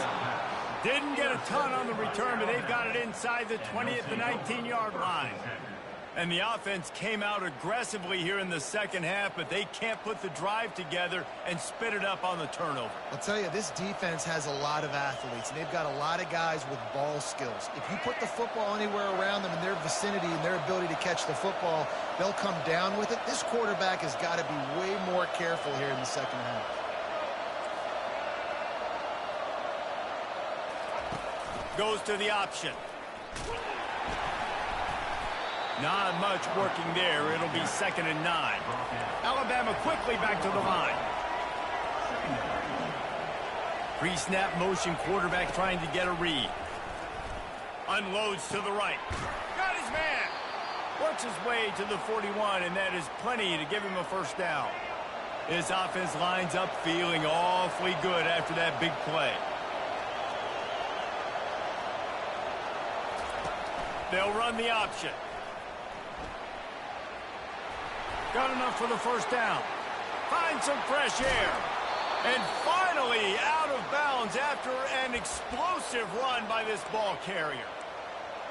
Didn't get a ton on the return, but they've got it inside the 20 at the 19-yard line. And the offense came out aggressively here in the 2nd half, but they can't put the drive together and spit it up on the turnover. I'll tell you, this defense has a lot of athletes, and they've got a lot of guys with ball skills. If you put the football anywhere around them in their vicinity and their ability to catch the football, they'll come down with it. This quarterback has got to be way more careful here in the 2nd half. Goes to the option. Not much working there. It'll be 2nd and 9. Alabama quickly back to the line. Pre-snap motion, quarterback trying to get a read. Unloads to the right. Got his man. Works his way to the 41, and that is plenty to give him a 1st down. This offense lines up feeling awfully good after that big play. They'll run the option. Got enough for the 1st down. Find some fresh air. And finally out of bounds after an explosive run by this ball carrier.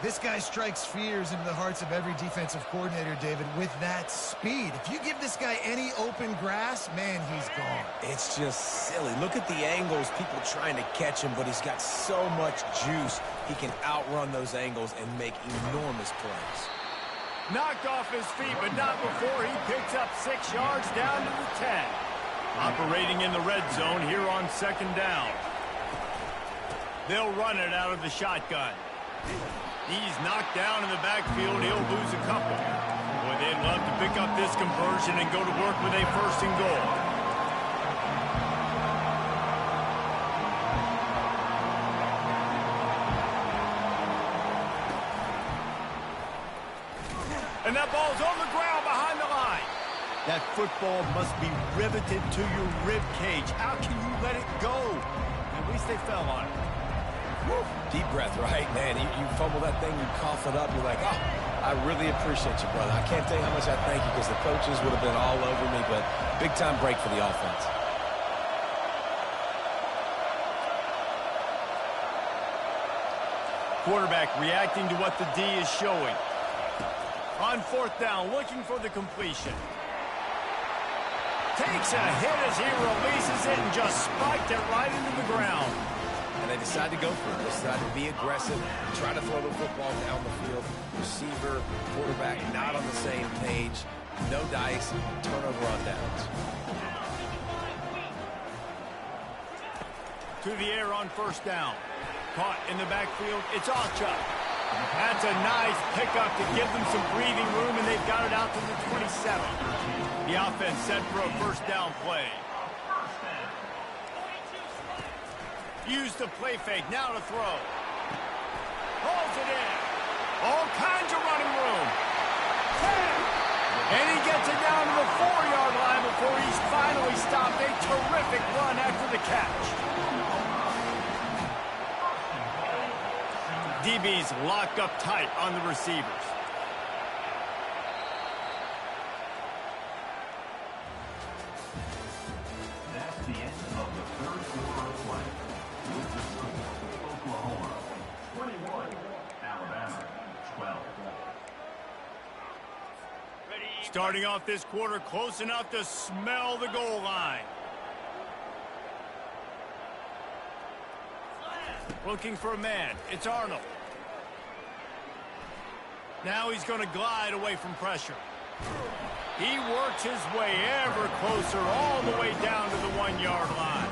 This guy strikes fears into the hearts of every defensive coordinator, David, with that speed. If you give this guy any open grass, man, he's gone. It's just silly. Look at the angles, people trying to catch him, but he's got so much juice. He can outrun those angles and make enormous plays. Knocked off his feet, but not before he picks up 6 yards down to the 10. Operating in the red zone here on 2nd down. They'll run it out of the shotgun. He's knocked down in the backfield. He'll lose a couple. Boy, they'd love to pick up this conversion and go to work with a 1st and goal. And that ball's on the ground behind the line. That football must be riveted to your rib cage. How can you let it go? At least they fell on it. Woo. Deep breath, right? Man, you fumble that thing, you cough it up, you're like, oh, I really appreciate you, brother. I can't tell you how much I thank you because the coaches would have been all over me, but big-time break for the offense. Quarterback reacting to what the D is showing. On 4th down, looking for the completion. Takes a hit as he releases it and just spiked it right into the ground. And they decide to go for it. They decide to be aggressive, try to throw the football down the field. Receiver, quarterback, not on the same page. No dice, turnover on downs. To the air on 1st down. Caught in the backfield. It's Ocha. That's a nice pickup to give them some breathing room, and they've got it out to the 27. The offense set for a 1st down play. Use the play fake, now to throw. Holds it in. All kinds of running room. 10. And he gets it down to the 4-yard line before he's finally stopped. A terrific run after the catch. DB's locked up tight on the receivers. That's the end of the 3rd quarter of play. With the score, Oklahoma 21, Alabama 12. Starting off this quarter close enough to smell the goal line. Looking for a man. It's Arnold. Now he's going to glide away from pressure. He works his way ever closer all the way down to the 1-yard line.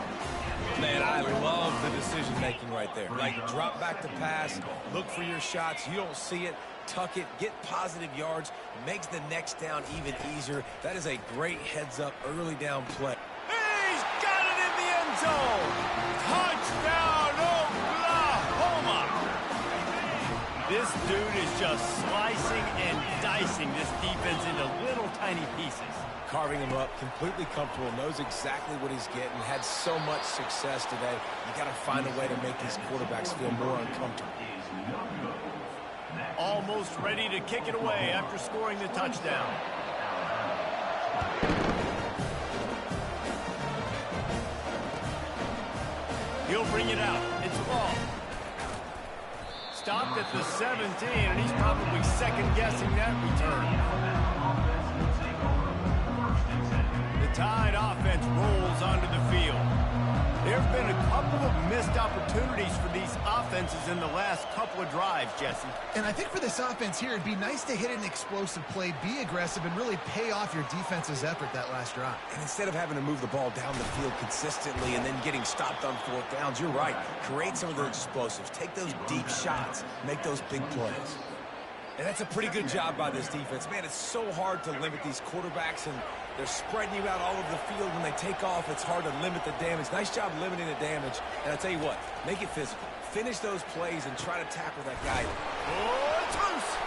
Man, I love the decision-making right there. Like, drop back to pass, look for your shots. You don't see it, tuck it, get positive yards, makes the next down even easier. That is a great heads-up early down play. He's got it in the end zone. Touchdown, Oklahoma. This dude is just slicing and dicing this defense into little tiny pieces. Carving him up, completely comfortable, knows exactly what he's getting, had so much success today. You got to find a way to make these quarterbacks feel more uncomfortable. Almost ready to kick it away after scoring the touchdown. He'll bring it out. It's long. Stopped at the 17, and he's probably second-guessing that return. The Tide offense rolls onto the field. There have been a couple of missed opportunities for these offenses in the last couple of drives, Jesse. And I think for this offense here, it'd be nice to hit an explosive play, be aggressive, and really pay off your defense's effort that last drive. And instead of having to move the ball down the field consistently and then getting stopped on fourth downs, you're right. Create some of those explosives. Take those deep shots. Make those big plays. And that's a pretty good job by this defense. Man, it's so hard to limit these quarterbacks, and they're spreading you out all over the field. When they take off, it's hard to limit the damage. Nice job limiting the damage. And I tell you what, make it physical. Finish those plays and try to tackle that guy. Oh, it's loose.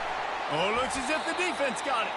Oh, looks as if the defense got it.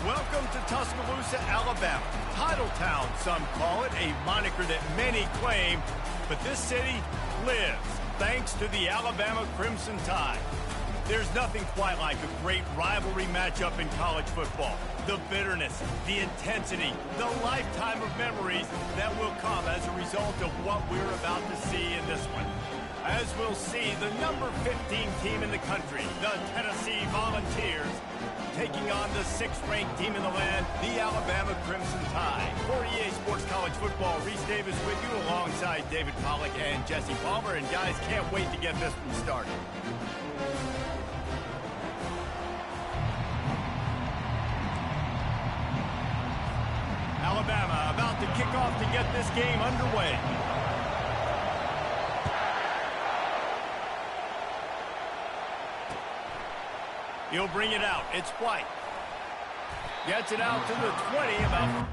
Welcome to Tuscaloosa, Alabama. Title Town, some call it, a moniker that many claim, but this city lives thanks to the Alabama Crimson Tide. There's nothing quite like a great rivalry matchup in college football. The bitterness, the intensity, the lifetime of memories that will come as a result of what we're about to see in this one. As we'll see, the number 15 team in the country, the Tennessee Volunteers, taking on the 6th-ranked team in the land, the Alabama Crimson Tide. For EA Sports College Football, Reese Davis with you alongside David Pollack and Jesse Palmer. And guys, can't wait to get this one started. Alabama about to kick off to get this game underway. He'll bring it out. It's White. Gets it out to the 20 about...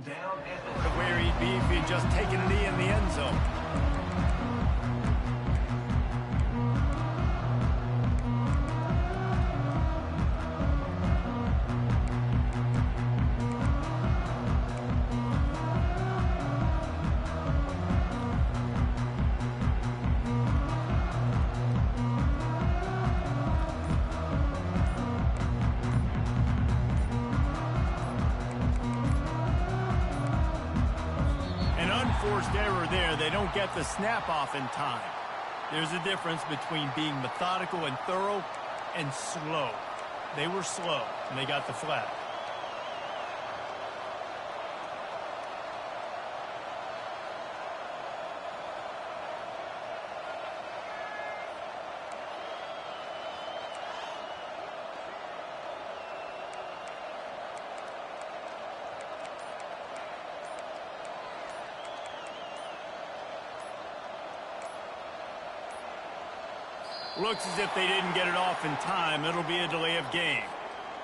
Down at the... where he'd be if he'd just taken a knee in the end zone. Forced error there. They don't get the snap off in time. There's a difference between being methodical and thorough and slow. They were slow, and they got the flag. Looks as if they didn't get it off in time. It'll be a delay of game.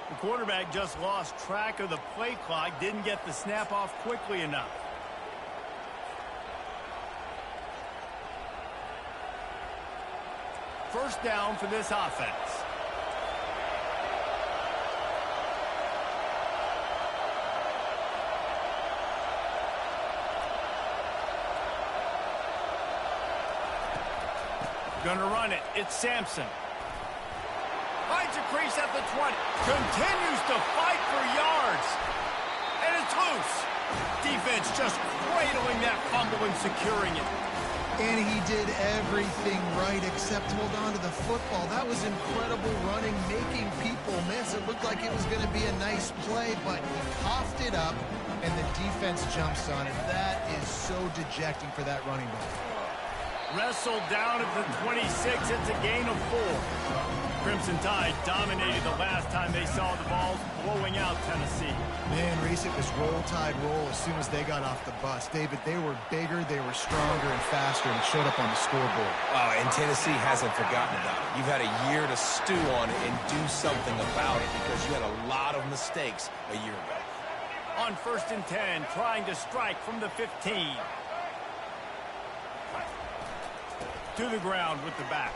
The quarterback just lost track of the play clock, didn't get the snap off quickly enough. First down for this offense. Gonna run it. It's Sampson. Finds a crease at the 20. Continues to fight for yards. And it's loose. Defense just cradling that fumble and securing it. And he did everything right except hold on to the football. That was incredible running, making people miss. It looked like it was going to be a nice play, but he coughed it up, and the defense jumps on it. That is so dejecting for that running back. Wrestled down at the 26. It's a gain of 4. Crimson Tide dominated the last time they saw the Vols, blowing out Tennessee. Man, Reese, it was roll tide roll as soon as they got off the bus. David, they were bigger, they were stronger and faster, and it showed up on the scoreboard. Oh, and Tennessee hasn't forgotten about it. You've had a year to stew on it and do something about it because you had a lot of mistakes a year ago. On 1st and 10, trying to strike from the 15. To the ground with the back.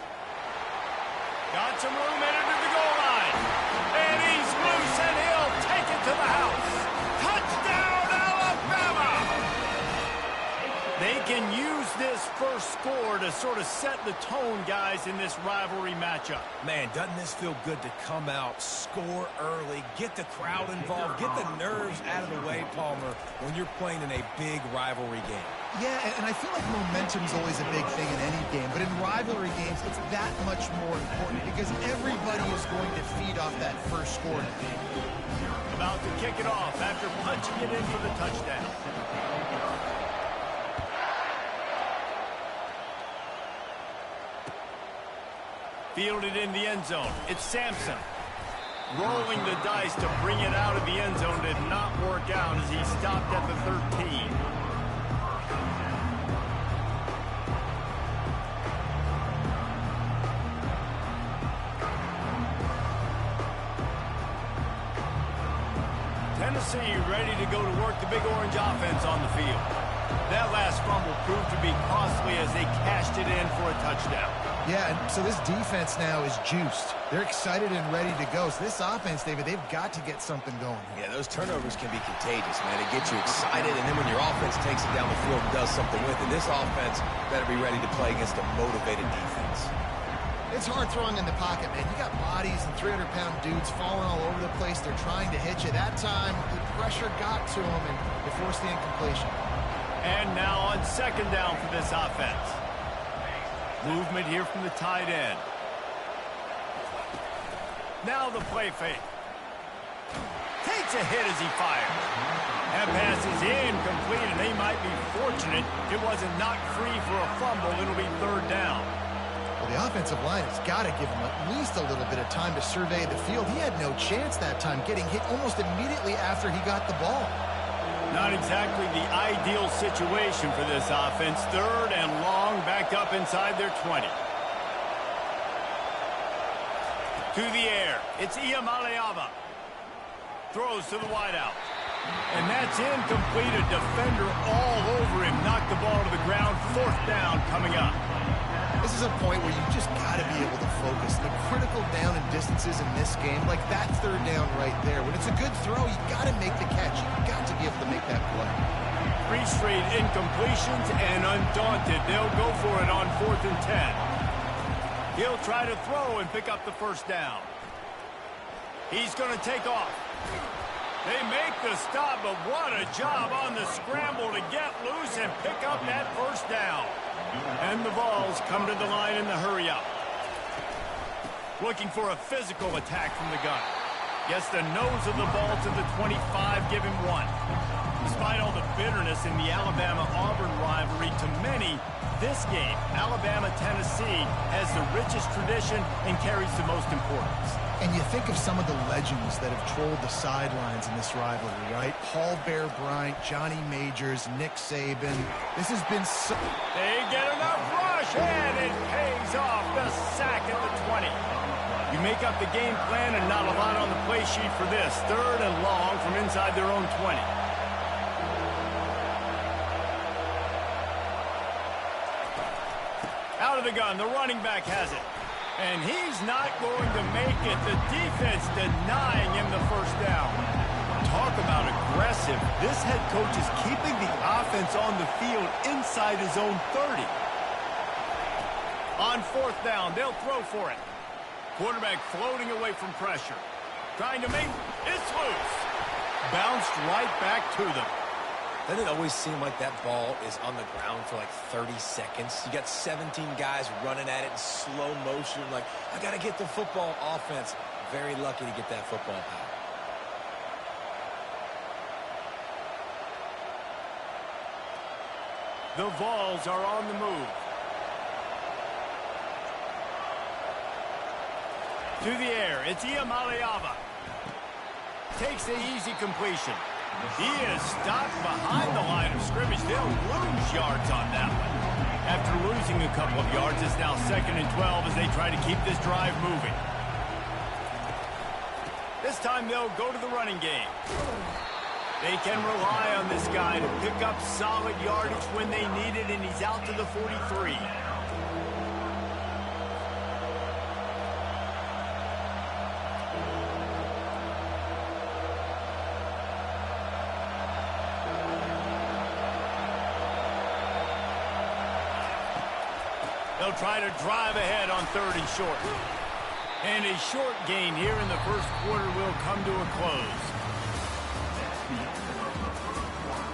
Got some room headed to the goal line. And he's loose, and he'll take it to the house. Touchdown, Alabama! They can use this first score to sort of set the tone, guys, in this rivalry matchup. Man, doesn't this feel good to come out, score early, get the crowd involved, get the nerves out of the way, Palmer, when you're playing in a big rivalry game? Yeah, and I feel like momentum's always a big thing in any game, but in rivalry games, it's that much more important because everybody is going to feed off that first score. About to kick it off after punching it in for the touchdown. Fielded in the end zone. It's Sampson. Rolling the dice to bring it out of the end zone did not work out as he stopped at the 13. Tennessee ready to go to work the Big Orange offense on the field. That last fumble proved to be costly as they cashed it in for a touchdown. Yeah, and so this defense now is juiced. They're excited and ready to go. So this offense, David, they've got to get something going. Yeah, those turnovers can be contagious, man. It gets you excited, and then when your offense takes it down the field and does something with it, this offense better be ready to play against a motivated defense. It's hard throwing in the pocket, man. You got bodies and 300-pound dudes falling all over the place. They're trying to hit you. That time, the pressure got to them, and they forced the incompletion. And now on 2nd down for this offense. Movement here from the tight end. Now the play fake. Takes a hit as he fires. That pass is incomplete, and they might be fortunate it wasn't knocked free for a fumble. It'll be 3rd down. Well, the offensive line has got to give him at least a little bit of time to survey the field. He had no chance that time, getting hit almost immediately after he got the ball. Not exactly the ideal situation for this offense. 3rd and long, back up inside their 20. To the air, it's Iamaleava. Throws to the wideout. And that's incomplete. A defender all over him. Knocked the ball to the ground. 4th down coming up. This is a point where you just got to be able to focus. The critical down and distances in this game, like that 3rd down right there. When it's a good throw, you got to make the catch. You got to be able to make that play. 3 straight incompletions, and undaunted, they'll go for it on 4th and 10. He'll try to throw and pick up the 1st down. He's going to take off. They make the stop, but what a job on the scramble to get loose and pick up that 1st down. And the Vols come to the line in the hurry-up. Looking for a physical attack from the gun. Gets the nose of the ball to the 25, give him 1. Despite all the bitterness in the Alabama-Auburn rivalry, to many, this game, Alabama-Tennessee, has the richest tradition and carries the most importance. And you think of some of the legends that have trolled the sidelines in this rivalry, right? Paul Bear Bryant, Johnny Majors, Nick Saban. This has been so... They get enough rush, and it pays off. The sack at the 20. You make up the game plan, and not a lot on the play sheet for this. 3rd and long from inside their own 20. Out of the gun, the running back has it. And he's not going to make it. The defense denying him the 1st down. Talk about aggressive. This head coach is keeping the offense on the field inside his own 30. On 4th down, they'll throw for it. Quarterback floating away from pressure. Trying to make... It's loose. Bounced right back to them. Doesn't it always seem like that ball is on the ground for like 30 seconds? You got 17 guys running at it in slow motion. Like, I got to get the football. Offense, very lucky to get that football back. The Vols are on the move. To the air, it's Iamaleava. Takes the easy completion. He is stopped behind the line of scrimmage. They'll lose yards on that one. After losing a couple of yards, it's now 2nd and 12 as they try to keep this drive moving. This time they'll go to the running game. They can rely on this guy to pick up solid yardage when they need it, and he's out to the 43. They'll try to drive ahead on 3rd and short. And a short gain here in the first quarter will come to a close. That's the end of the first quarter.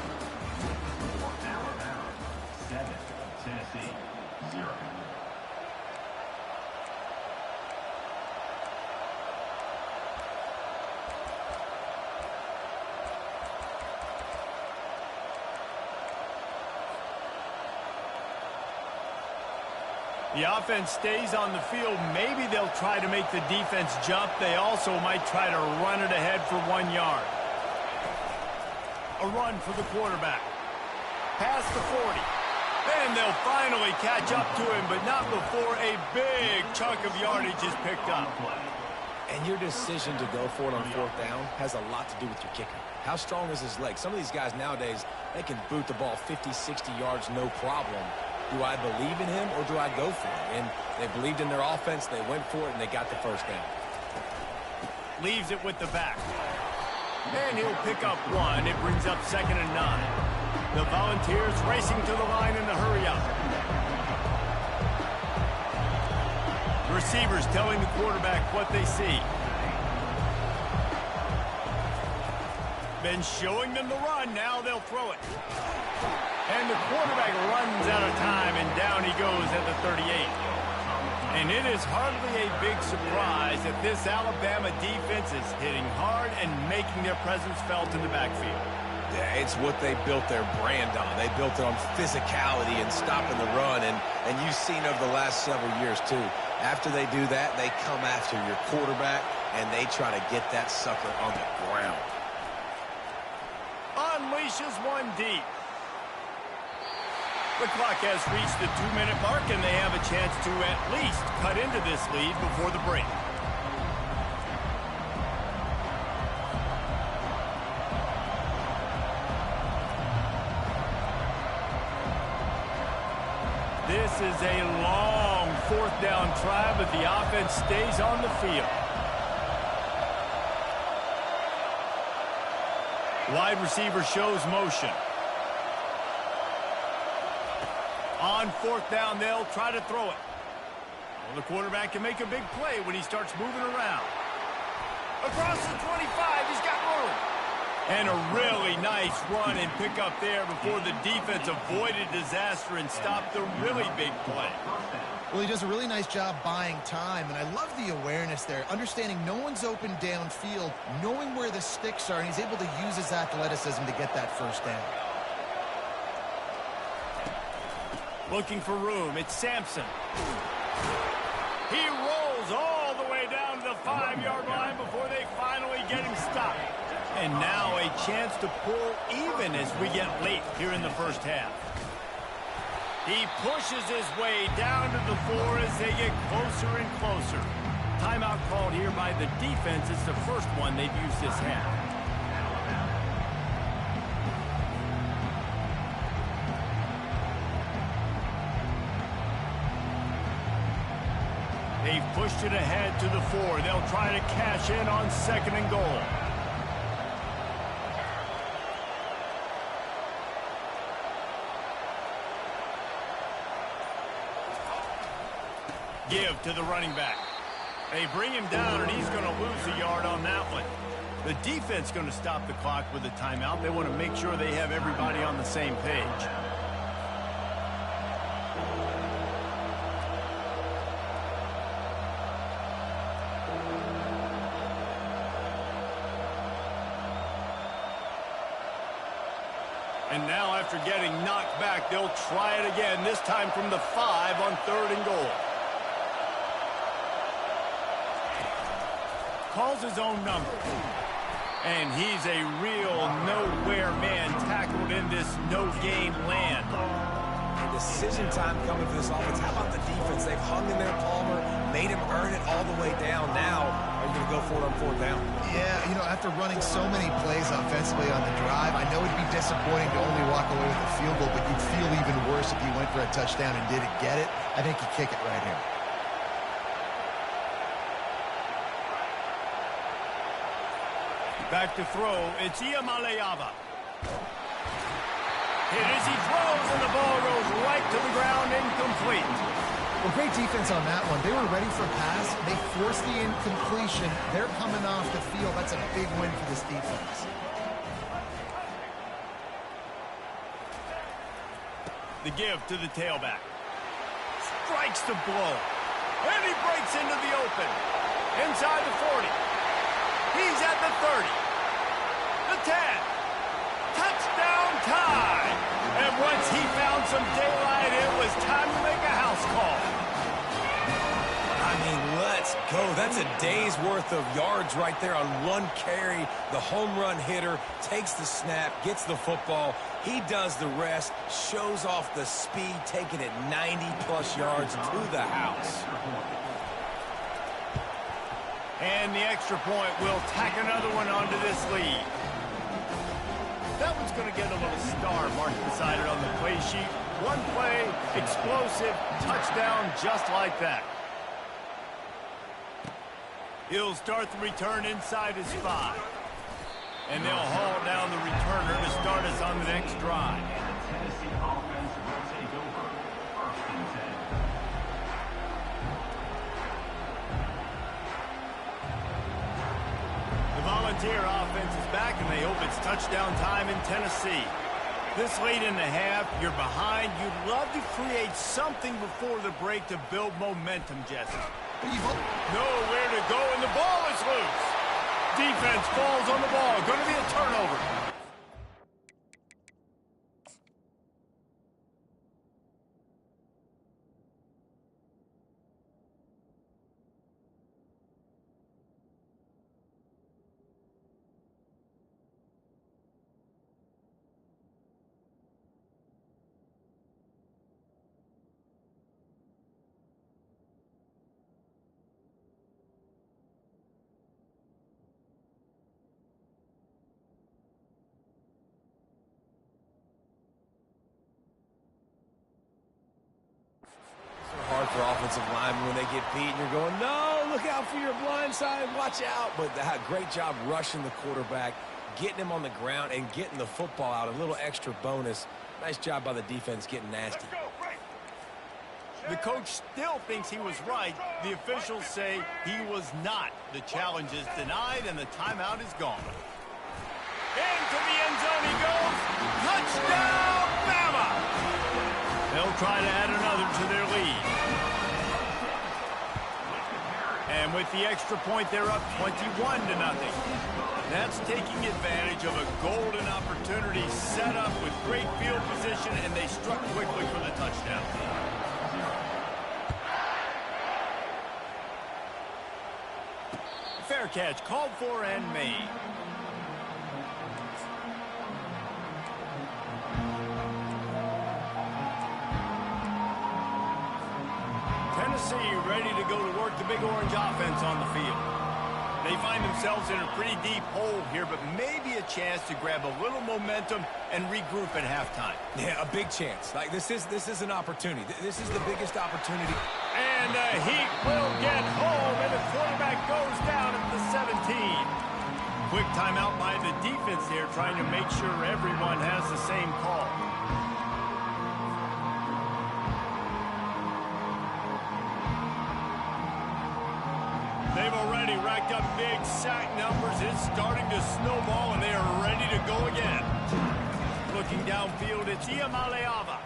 For Alabama, 7, Tennessee, 0. The offense stays on the field. Maybe they'll try to make the defense jump. They also might try to run it ahead for 1 yard. A run for the quarterback. Past the 40. Then they'll finally catch up to him, but not before a big chunk of yardage is picked up. And your decision to go for it on 4th down has a lot to do with your kicker. How strong is his leg? Some of these guys nowadays, they can boot the ball 50, 60 yards, no problem. Do I believe in him or do I go for it? And they believed in their offense, they went for it, and they got the 1st down. Leaves it with the back. And he'll pick up 1. It brings up 2nd and 9. The Volunteers racing to the line in the hurry-up. Receivers telling the quarterback what they see. Been showing them the run. Now they'll throw it. And the quarterback runs out of time, and down he goes at the 38. And it is hardly a big surprise that this Alabama defense is hitting hard and making their presence felt in the backfield. Yeah, it's what they built their brand on. They built it on physicality and stopping the run, and you've seen over the last several years, too. After they do that, they come after your quarterback, and they try to get that sucker on the ground. Unleashes 1 deep. The clock has reached the 2-minute mark, and they have a chance to at least cut into this lead before the break. This is a long 4th down try, but the offense stays on the field. Wide receiver shows motion. On 4th down, they'll try to throw it. Well, the quarterback can make a big play when he starts moving around. Across the 25, he's got room. And a really nice run and pick up there before the defense avoided disaster and stopped the really big play. Well, he does a really nice job buying time, and I love the awareness there, understanding no one's open downfield, knowing where the sticks are, and he's able to use his athleticism to get that 1st down. Looking for room, it's Sampson. He rolls all the way down to the 5-yard line before they finally get him stopped. And now a chance to pull even as we get late here in the first half. He pushes his way down to the 4 as they get closer and closer. Timeout called here by the defense. It's the first one they've used this half. They've pushed it ahead to the 4. They'll try to cash in on 2nd and goal. Give to the running back. They bring him down, and he's going to lose a yard on that one. The defense going to stop the clock with a timeout. They want to make sure they have everybody on the same page. And now after getting knocked back, they'll try it again, this time from the 5 on 3rd and goal. calls his own number. And he's a real nowhere man tackled in this no-gain land. Decision time coming for this offense. How about the defense? They've hung in there, Palmer, made him earn it all the way down. Now, are you going to go for it on fourth down? Yeah, you know, after running so many plays offensively on the drive, I know it'd be disappointing to only walk away with a field goal, but you'd feel even worse if you went for a touchdown and didn't get it. I think you kick it right here. Back to throw, it's Iamaleava. Hit as he throws, and the ball goes right to the ground, incomplete. Well, great defense on that one. They were ready for a pass. They forced the incompletion. They're coming off the field. That's a big win for this defense. The give to the tailback. Strikes the blow. And he breaks into the open. Inside the 40. He's at the 30. The 10. Touchdown time. And once he found some daylight, it was time to make a house call. I mean, let's go. That's a day's worth of yards right there on one carry. The home run hitter takes the snap, gets the football. He does the rest, shows off the speed, taking it 90-plus yards to the house. And the extra point will tack another one onto this lead. That one's going to get a little star marked beside it on the play sheet. One play, explosive, touchdown just like that. He'll start the return inside his 5. And they'll haul down the returner to start us on the next drive. Tennessee offense will take over. 1st and 10. The Volunteer offense is back, and they hope it's touchdown time in Tennessee. This late in the half, you're behind. You'd love to create something before the break to build momentum, Jesse. Nowhere to go, and the ball is loose. Defense falls on the ball. Going to be a turnover. Hard for offensive linemen when they get beat, and you're going, no, look out for your blind side, watch out. But great job rushing the quarterback, getting him on the ground, and getting the football out. A little extra bonus. Nice job by the defense getting nasty. The coach still thinks he was right. The officials say he was not. The challenge is denied, and the timeout is gone. Into the end zone he goes. Touchdown, Bama! They'll try to add another to their lead. And with the extra point, they're up 21-0. That's taking advantage of a golden opportunity set up with great field position, and they struck quickly for the touchdown. Fair catch, called for and made. Tennessee ready to go to work the Big Orange offense on the field. They find themselves in a pretty deep hole here, but maybe a chance to grab a little momentum and regroup at halftime. Yeah, a big chance. Like this is an opportunity. This is the biggest opportunity. And he will get home, and the quarterback goes down at the 17. Quick timeout by the defense there, trying to make sure everyone has the same call. They've already racked up big sack numbers. It's starting to snowball, and they are ready to go again. Looking downfield, it's Iamaleava.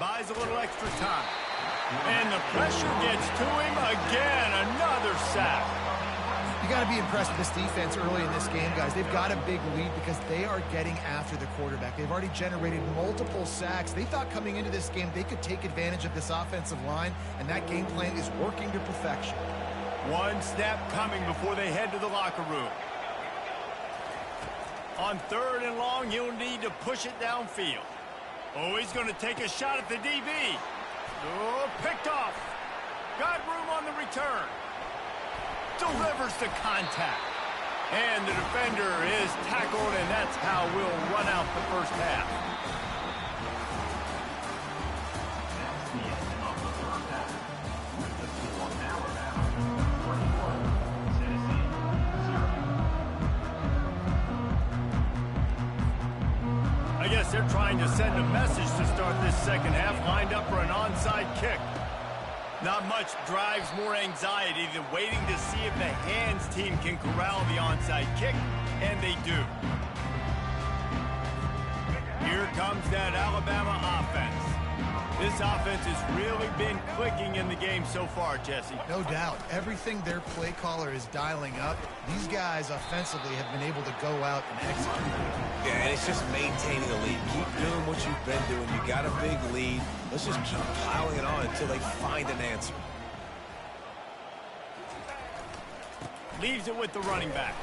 Buys a little extra time. And the pressure gets to him again. Another sack. You got to be impressed with this defense early in this game, guys. They've got a big lead because they are getting after the quarterback. They've already generated multiple sacks. They thought coming into this game they could take advantage of this offensive line, and that game plan is working to perfection. One snap coming before they head to the locker room. On 3rd and long, he'll need to push it downfield. Oh, he's going to take a shot at the DB. Oh, picked off. Got room on the return. Delivers the contact. And the defender is tackled, and that's how we'll run out the first half. That's the end of the first half. With the score Alabama 21, Tennessee 0. I guess they're trying to send a message to start this second half, lined up for an onside kick. Not much drives more anxiety than waiting to see if the hands team can corral the onside kick, and they do. Here comes that Alabama offense. This offense has really been clicking in the game so far, Jesse. No doubt. Everything their play caller is dialing up, these guys offensively have been able to go out and execute. Yeah, and it's just maintaining the lead. Keep doing what you've been doing. You got a big lead. Let's just keep piling it on until they find an answer. Leaves it with the running back.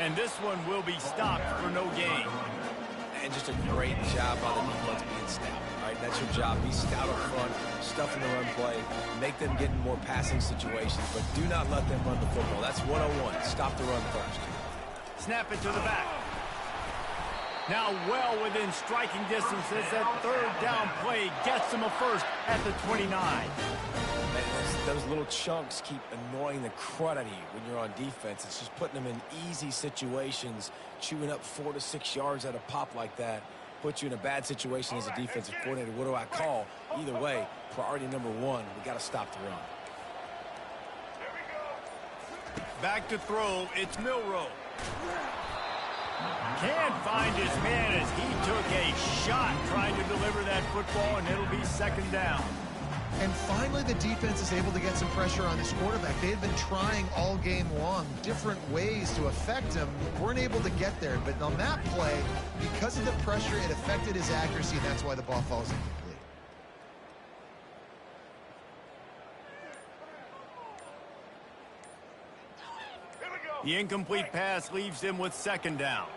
And this one will be stopped for no gain. And just a great job by the defense being stout. All right, that's your job. Be stout up front, stuff in the run play, make them get in more passing situations, but do not let them run the football. That's 101. Stop the run first. Snap it to the back. Now well within striking distance as that 3rd down play gets them a first at the 29. Man, those little chunks keep annoying the crud out of you when you're on defense. It's just putting them in easy situations, chewing up 4 to 6 yards at a pop like that. Put you in a bad situation as a defensive coordinator. What do I call? Either way, priority number 1, we got to stop the run. Back to throw, it's Milroe. Can't find his man as he took a shot trying to deliver that football, and it'll be 2nd down. And finally, the defense is able to get some pressure on this quarterback. They had been trying all game long different ways to affect him. Weren't able to get there. But on that play, because of the pressure, it affected his accuracy, and that's why the ball falls incomplete. The incomplete pass leaves him with 2nd down.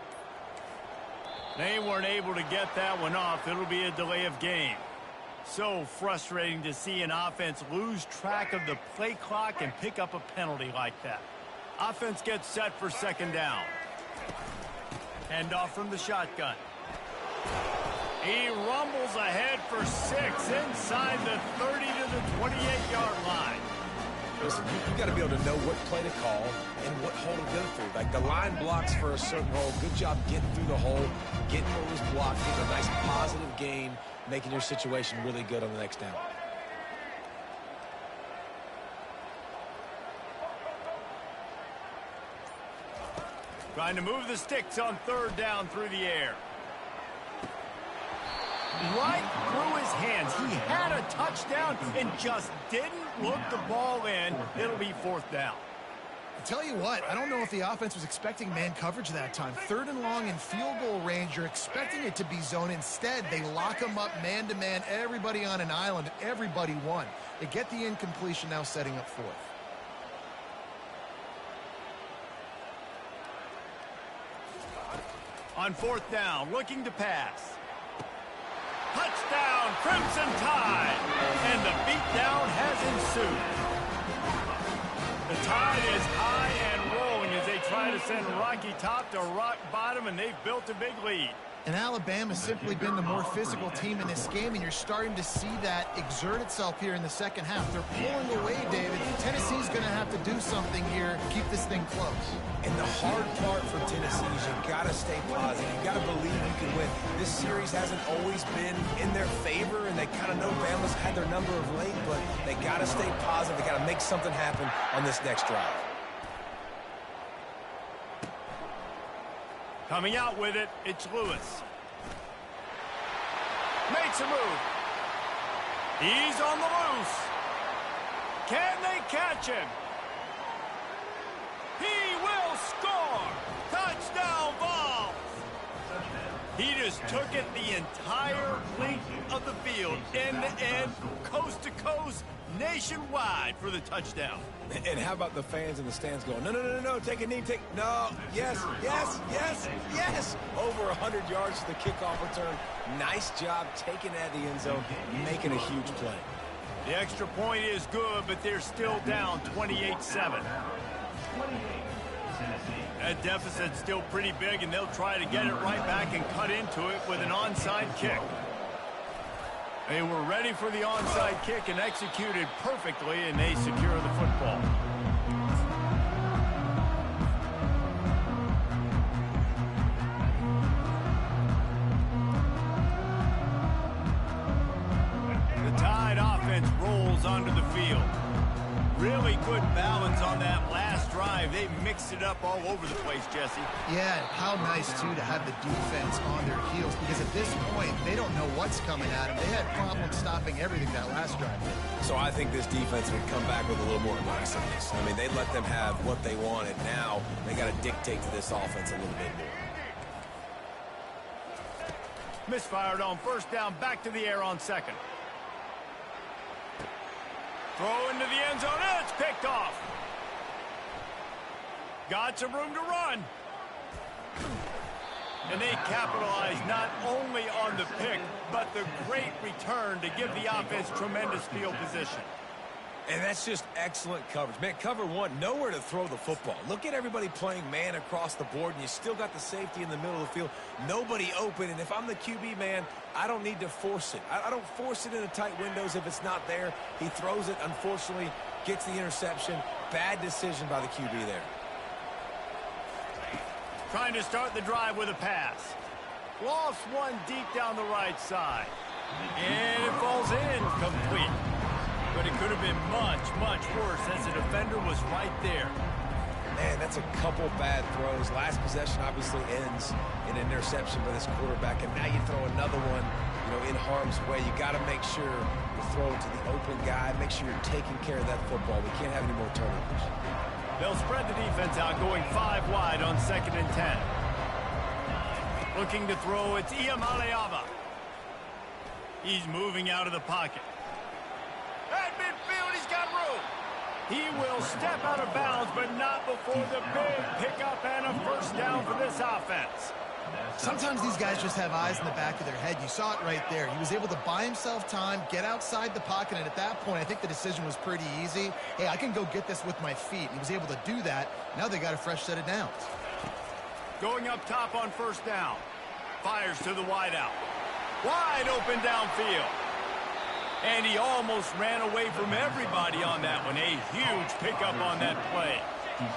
They weren't able to get that one off. It'll be a delay of game. So frustrating to see an offense lose track of the play clock and pick up a penalty like that. Offense gets set for 2nd down. Hand off from the shotgun. He rumbles ahead for 6 inside the 30 to the 28-yard line. Listen, you got to be able to know what play to call and what hole to go through. Like the line blocks for a certain hole. Good job getting through the hole, getting what was blocked, getting a nice positive gain, making your situation really good on the next down. Trying to move the sticks on 3rd down through the air. Right through his hands. He had a touchdown and just didn't look the ball in. It'll be 4th down. I tell you what, I don't know if the offense was expecting man coverage that time. 3rd and long in field goal range, you're expecting it to be zone. Instead, they lock him up man-to-man, everybody on an island, everybody won. They get the incompletion, now setting up 4th. On 4th down, looking to pass. Touchdown, Crimson Tide! And the beatdown has ensued. The Tide is high and rolling as they try to send Rocky Top to rock bottom, and they've built a big lead. And Alabama's simply been the more physical team in this game, and you're starting to see that exert itself here in the second half. They're pulling away, David. Tennessee's going to have to do something here to keep this thing close. And the hard part for Tennessee is you've got to stay positive. You've got to believe you can win. This series hasn't always been in their favor, and they kind of know Bama's had their number of late, but they got to stay positive. They got to make something happen on this next drive. Coming out with it, it's Lewis. Makes a move. He's on the loose. Can they catch him? He will score. Touchdown, Vols. He just took it the entire length of the field, end to end, coast to coast, nationwide for the touchdown. And how about the fans in the stands going, no, no, no, no, no, take a knee, no, yes, yes, yes, yes. Over 100 yards to the kickoff return. Nice job taking it out of the end zone, making a huge play. The extra point is good, but they're still down 28-7. That deficit's still pretty big, and they'll try to get it right back and cut into it with an onside kick. They were ready for the onside kick and executed perfectly, and they secure the football. The Tide offense rolls onto the field. Really good balance on that last drive. They mixed it up all over the place, Jesse. Yeah, how nice, too, to have the defense on their heels, because at this point, they don't know what's coming at them. They had problems stopping everything that last drive. So I think this defense would come back with a little more aggressiveness. I mean, they let them have what they wanted. Now they got to dictate to this offense a little bit more. Misfired on first down, back to the air on second. Throw into the end zone, and it's picked off. Got some room to run. And they capitalize not only on the pick, but the great return to give the offense tremendous field position. And that's just excellent coverage. Man, cover one, nowhere to throw the football. Look at everybody playing man across the board, and you still got the safety in the middle of the field. Nobody open, and if I'm the QB, man, I don't need to force it. I don't force it into tight windows if it's not there. He throws it, unfortunately, gets the interception. Bad decision by the QB there. Trying to start the drive with a pass. Lost one deep down the right side. And it falls in complete. But it could have been much, much worse as the defender was right there. Man, that's a couple bad throws. Last possession obviously ends in an interception by this quarterback, and now you throw another one, in harm's way. You got to make sure you throw it to the open guy. Make sure you're taking care of that football. We can't have any more turnovers. They'll spread the defense out, going 5 wide on 2nd and 10. Looking to throw, it's Iamaleava. He's moving out of the pocket. At midfield, he's got room. He will step out of bounds, but not before the big pickup and a first down for this offense. Sometimes these guys just have eyes in the back of their head. You saw it right there. He was able to buy himself time, get outside the pocket, and at that point, I think the decision was pretty easy. Hey, I can go get this with my feet. He was able to do that. Now they got a fresh set of downs. Going up top on first down. Fires to the wideout. Wide open downfield. And he almost ran away from everybody on that one. A huge pickup on that play.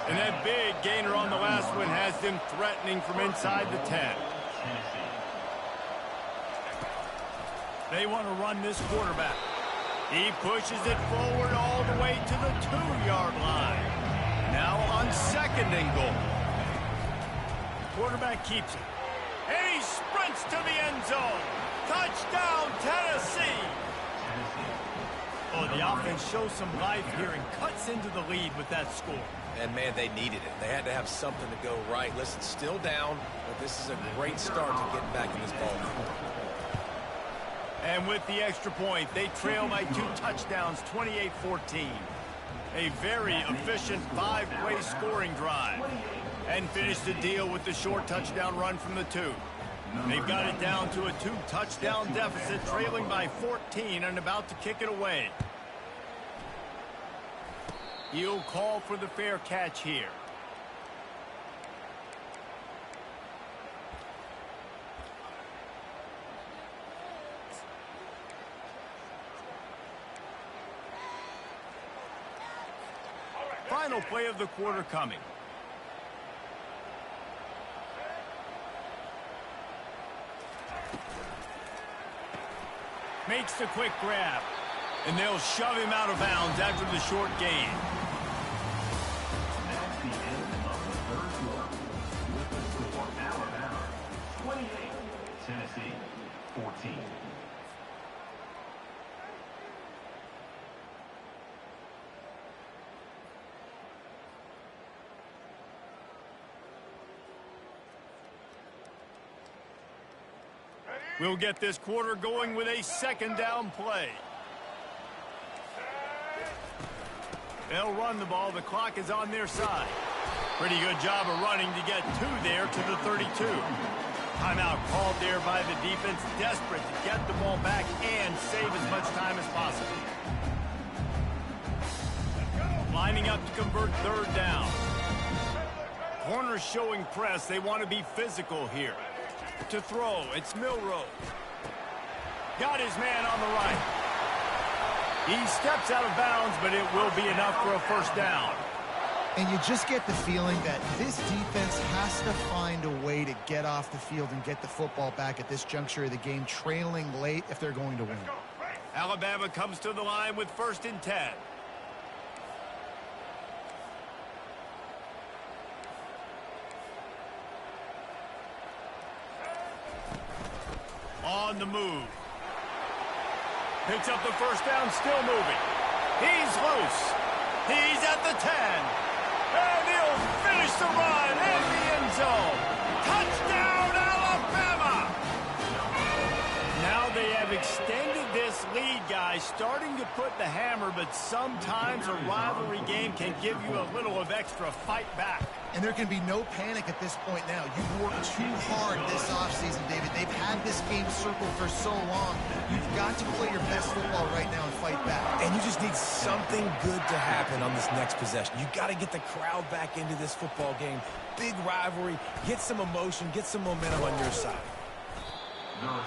And that big gainer on the last one has them threatening from inside the 10. They want to run this quarterback. He pushes it forward all the way to the 2-yard line. Now on 2nd and goal. Quarterback keeps it. And he sprints to the end zone. Touchdown, Tennessee. Oh, the offense shows some life here and cuts into the lead with that score. And, man, they needed it. They had to have something to go right. Listen, still down, but this is a great start to getting back in this ball game. And with the extra point, they trail by 2 touchdowns, 28-14. A very efficient 5-play scoring drive. And finish the deal with the short touchdown run from the 2. They've got it down to a 2-touchdown deficit, trailing by 14 and about to kick it away. He'll call for the fair catch here. Final play of the quarter coming. Makes the quick grab. And they'll shove him out of bounds after the short gain. That's the end of the third quarter. With the score, Alabama 28, Tennessee 14. We'll get this quarter going with a second down play. They'll run the ball. The clock is on their side. Pretty good job of running to get two there to the 32. Timeout called there by the defense, desperate to get the ball back and save as much time as possible. Lining up to convert third down. Corners showing press. They want to be physical here. To throw, it's Milrow. Got his man on the right. He steps out of bounds, but it will be enough for a first down. And you just get the feeling that this defense has to find a way to get off the field and get the football back at this juncture of the game, trailing late if they're going to win. Alabama comes to the line with 1st and 10. On the move. Picks up the first down, still moving. He's loose. He's at the 10. And he'll finish the run in the end zone. Touchdown, Alabama! Now they have extended this lead, guys, starting to put the hammer, but sometimes a rivalry game can give you a little of extra fight back. And there can be no panic at this point now. You've worked too hard this offseason, David. They've had this game circled for so long. You've got to play your best football right now and fight back. And you just need something good to happen on this next possession. You got to get the crowd back into this football game. Big rivalry. Get some emotion. Get some momentum on your side.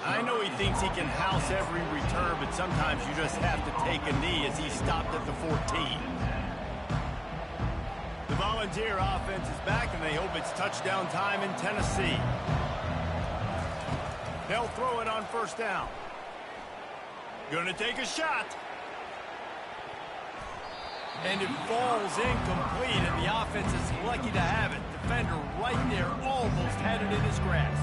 I know he thinks he can house every return, but sometimes you just have to take a knee as he stopped at the 14. The Volunteer offense is back, and they hope it's touchdown time in Tennessee. They'll throw it on first down. Gonna take a shot. And it falls incomplete, and the offense is lucky to have it. Defender right there almost had it in his grasp.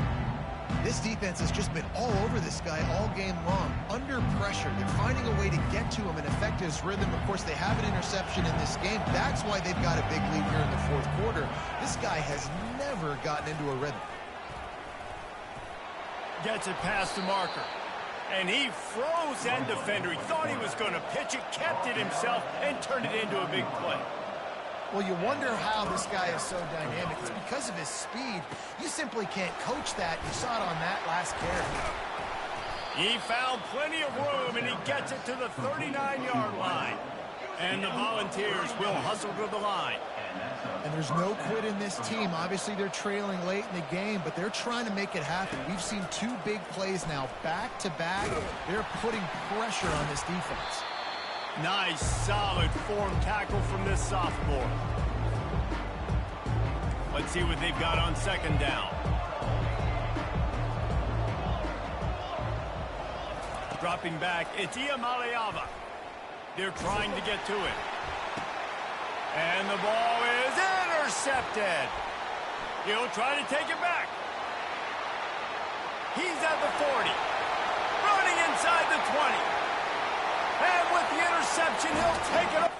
This defense has just been all over this guy all game long. Under pressure. They're finding a way to get to him and affect his rhythm. Of course, they have an interception in this game. That's why they've got a big lead here in the fourth quarter. This guy has never gotten into a rhythm. Gets it past the marker. And he froze end defender. He thought he was going to pitch it, kept it himself, and turned it into a big play. Well, you wonder how this guy is so dynamic. It's because of his speed. You simply can't coach that. You saw it on that last carry. He found plenty of room, and he gets it to the 39-yard line. And the Volunteers will hustle to the line. And there's no quit in this team. Obviously, they're trailing late in the game, but they're trying to make it happen. We've seen two big plays now, back-to-back. They're putting pressure on this defense. Nice, solid form tackle from this sophomore. Let's see what they've got on second down. Dropping back, it's Iamaleava. They're trying to get to it. And the ball is intercepted. He'll try to take it back. He's at the 40. Running inside the 20. And with the interception, he'll take it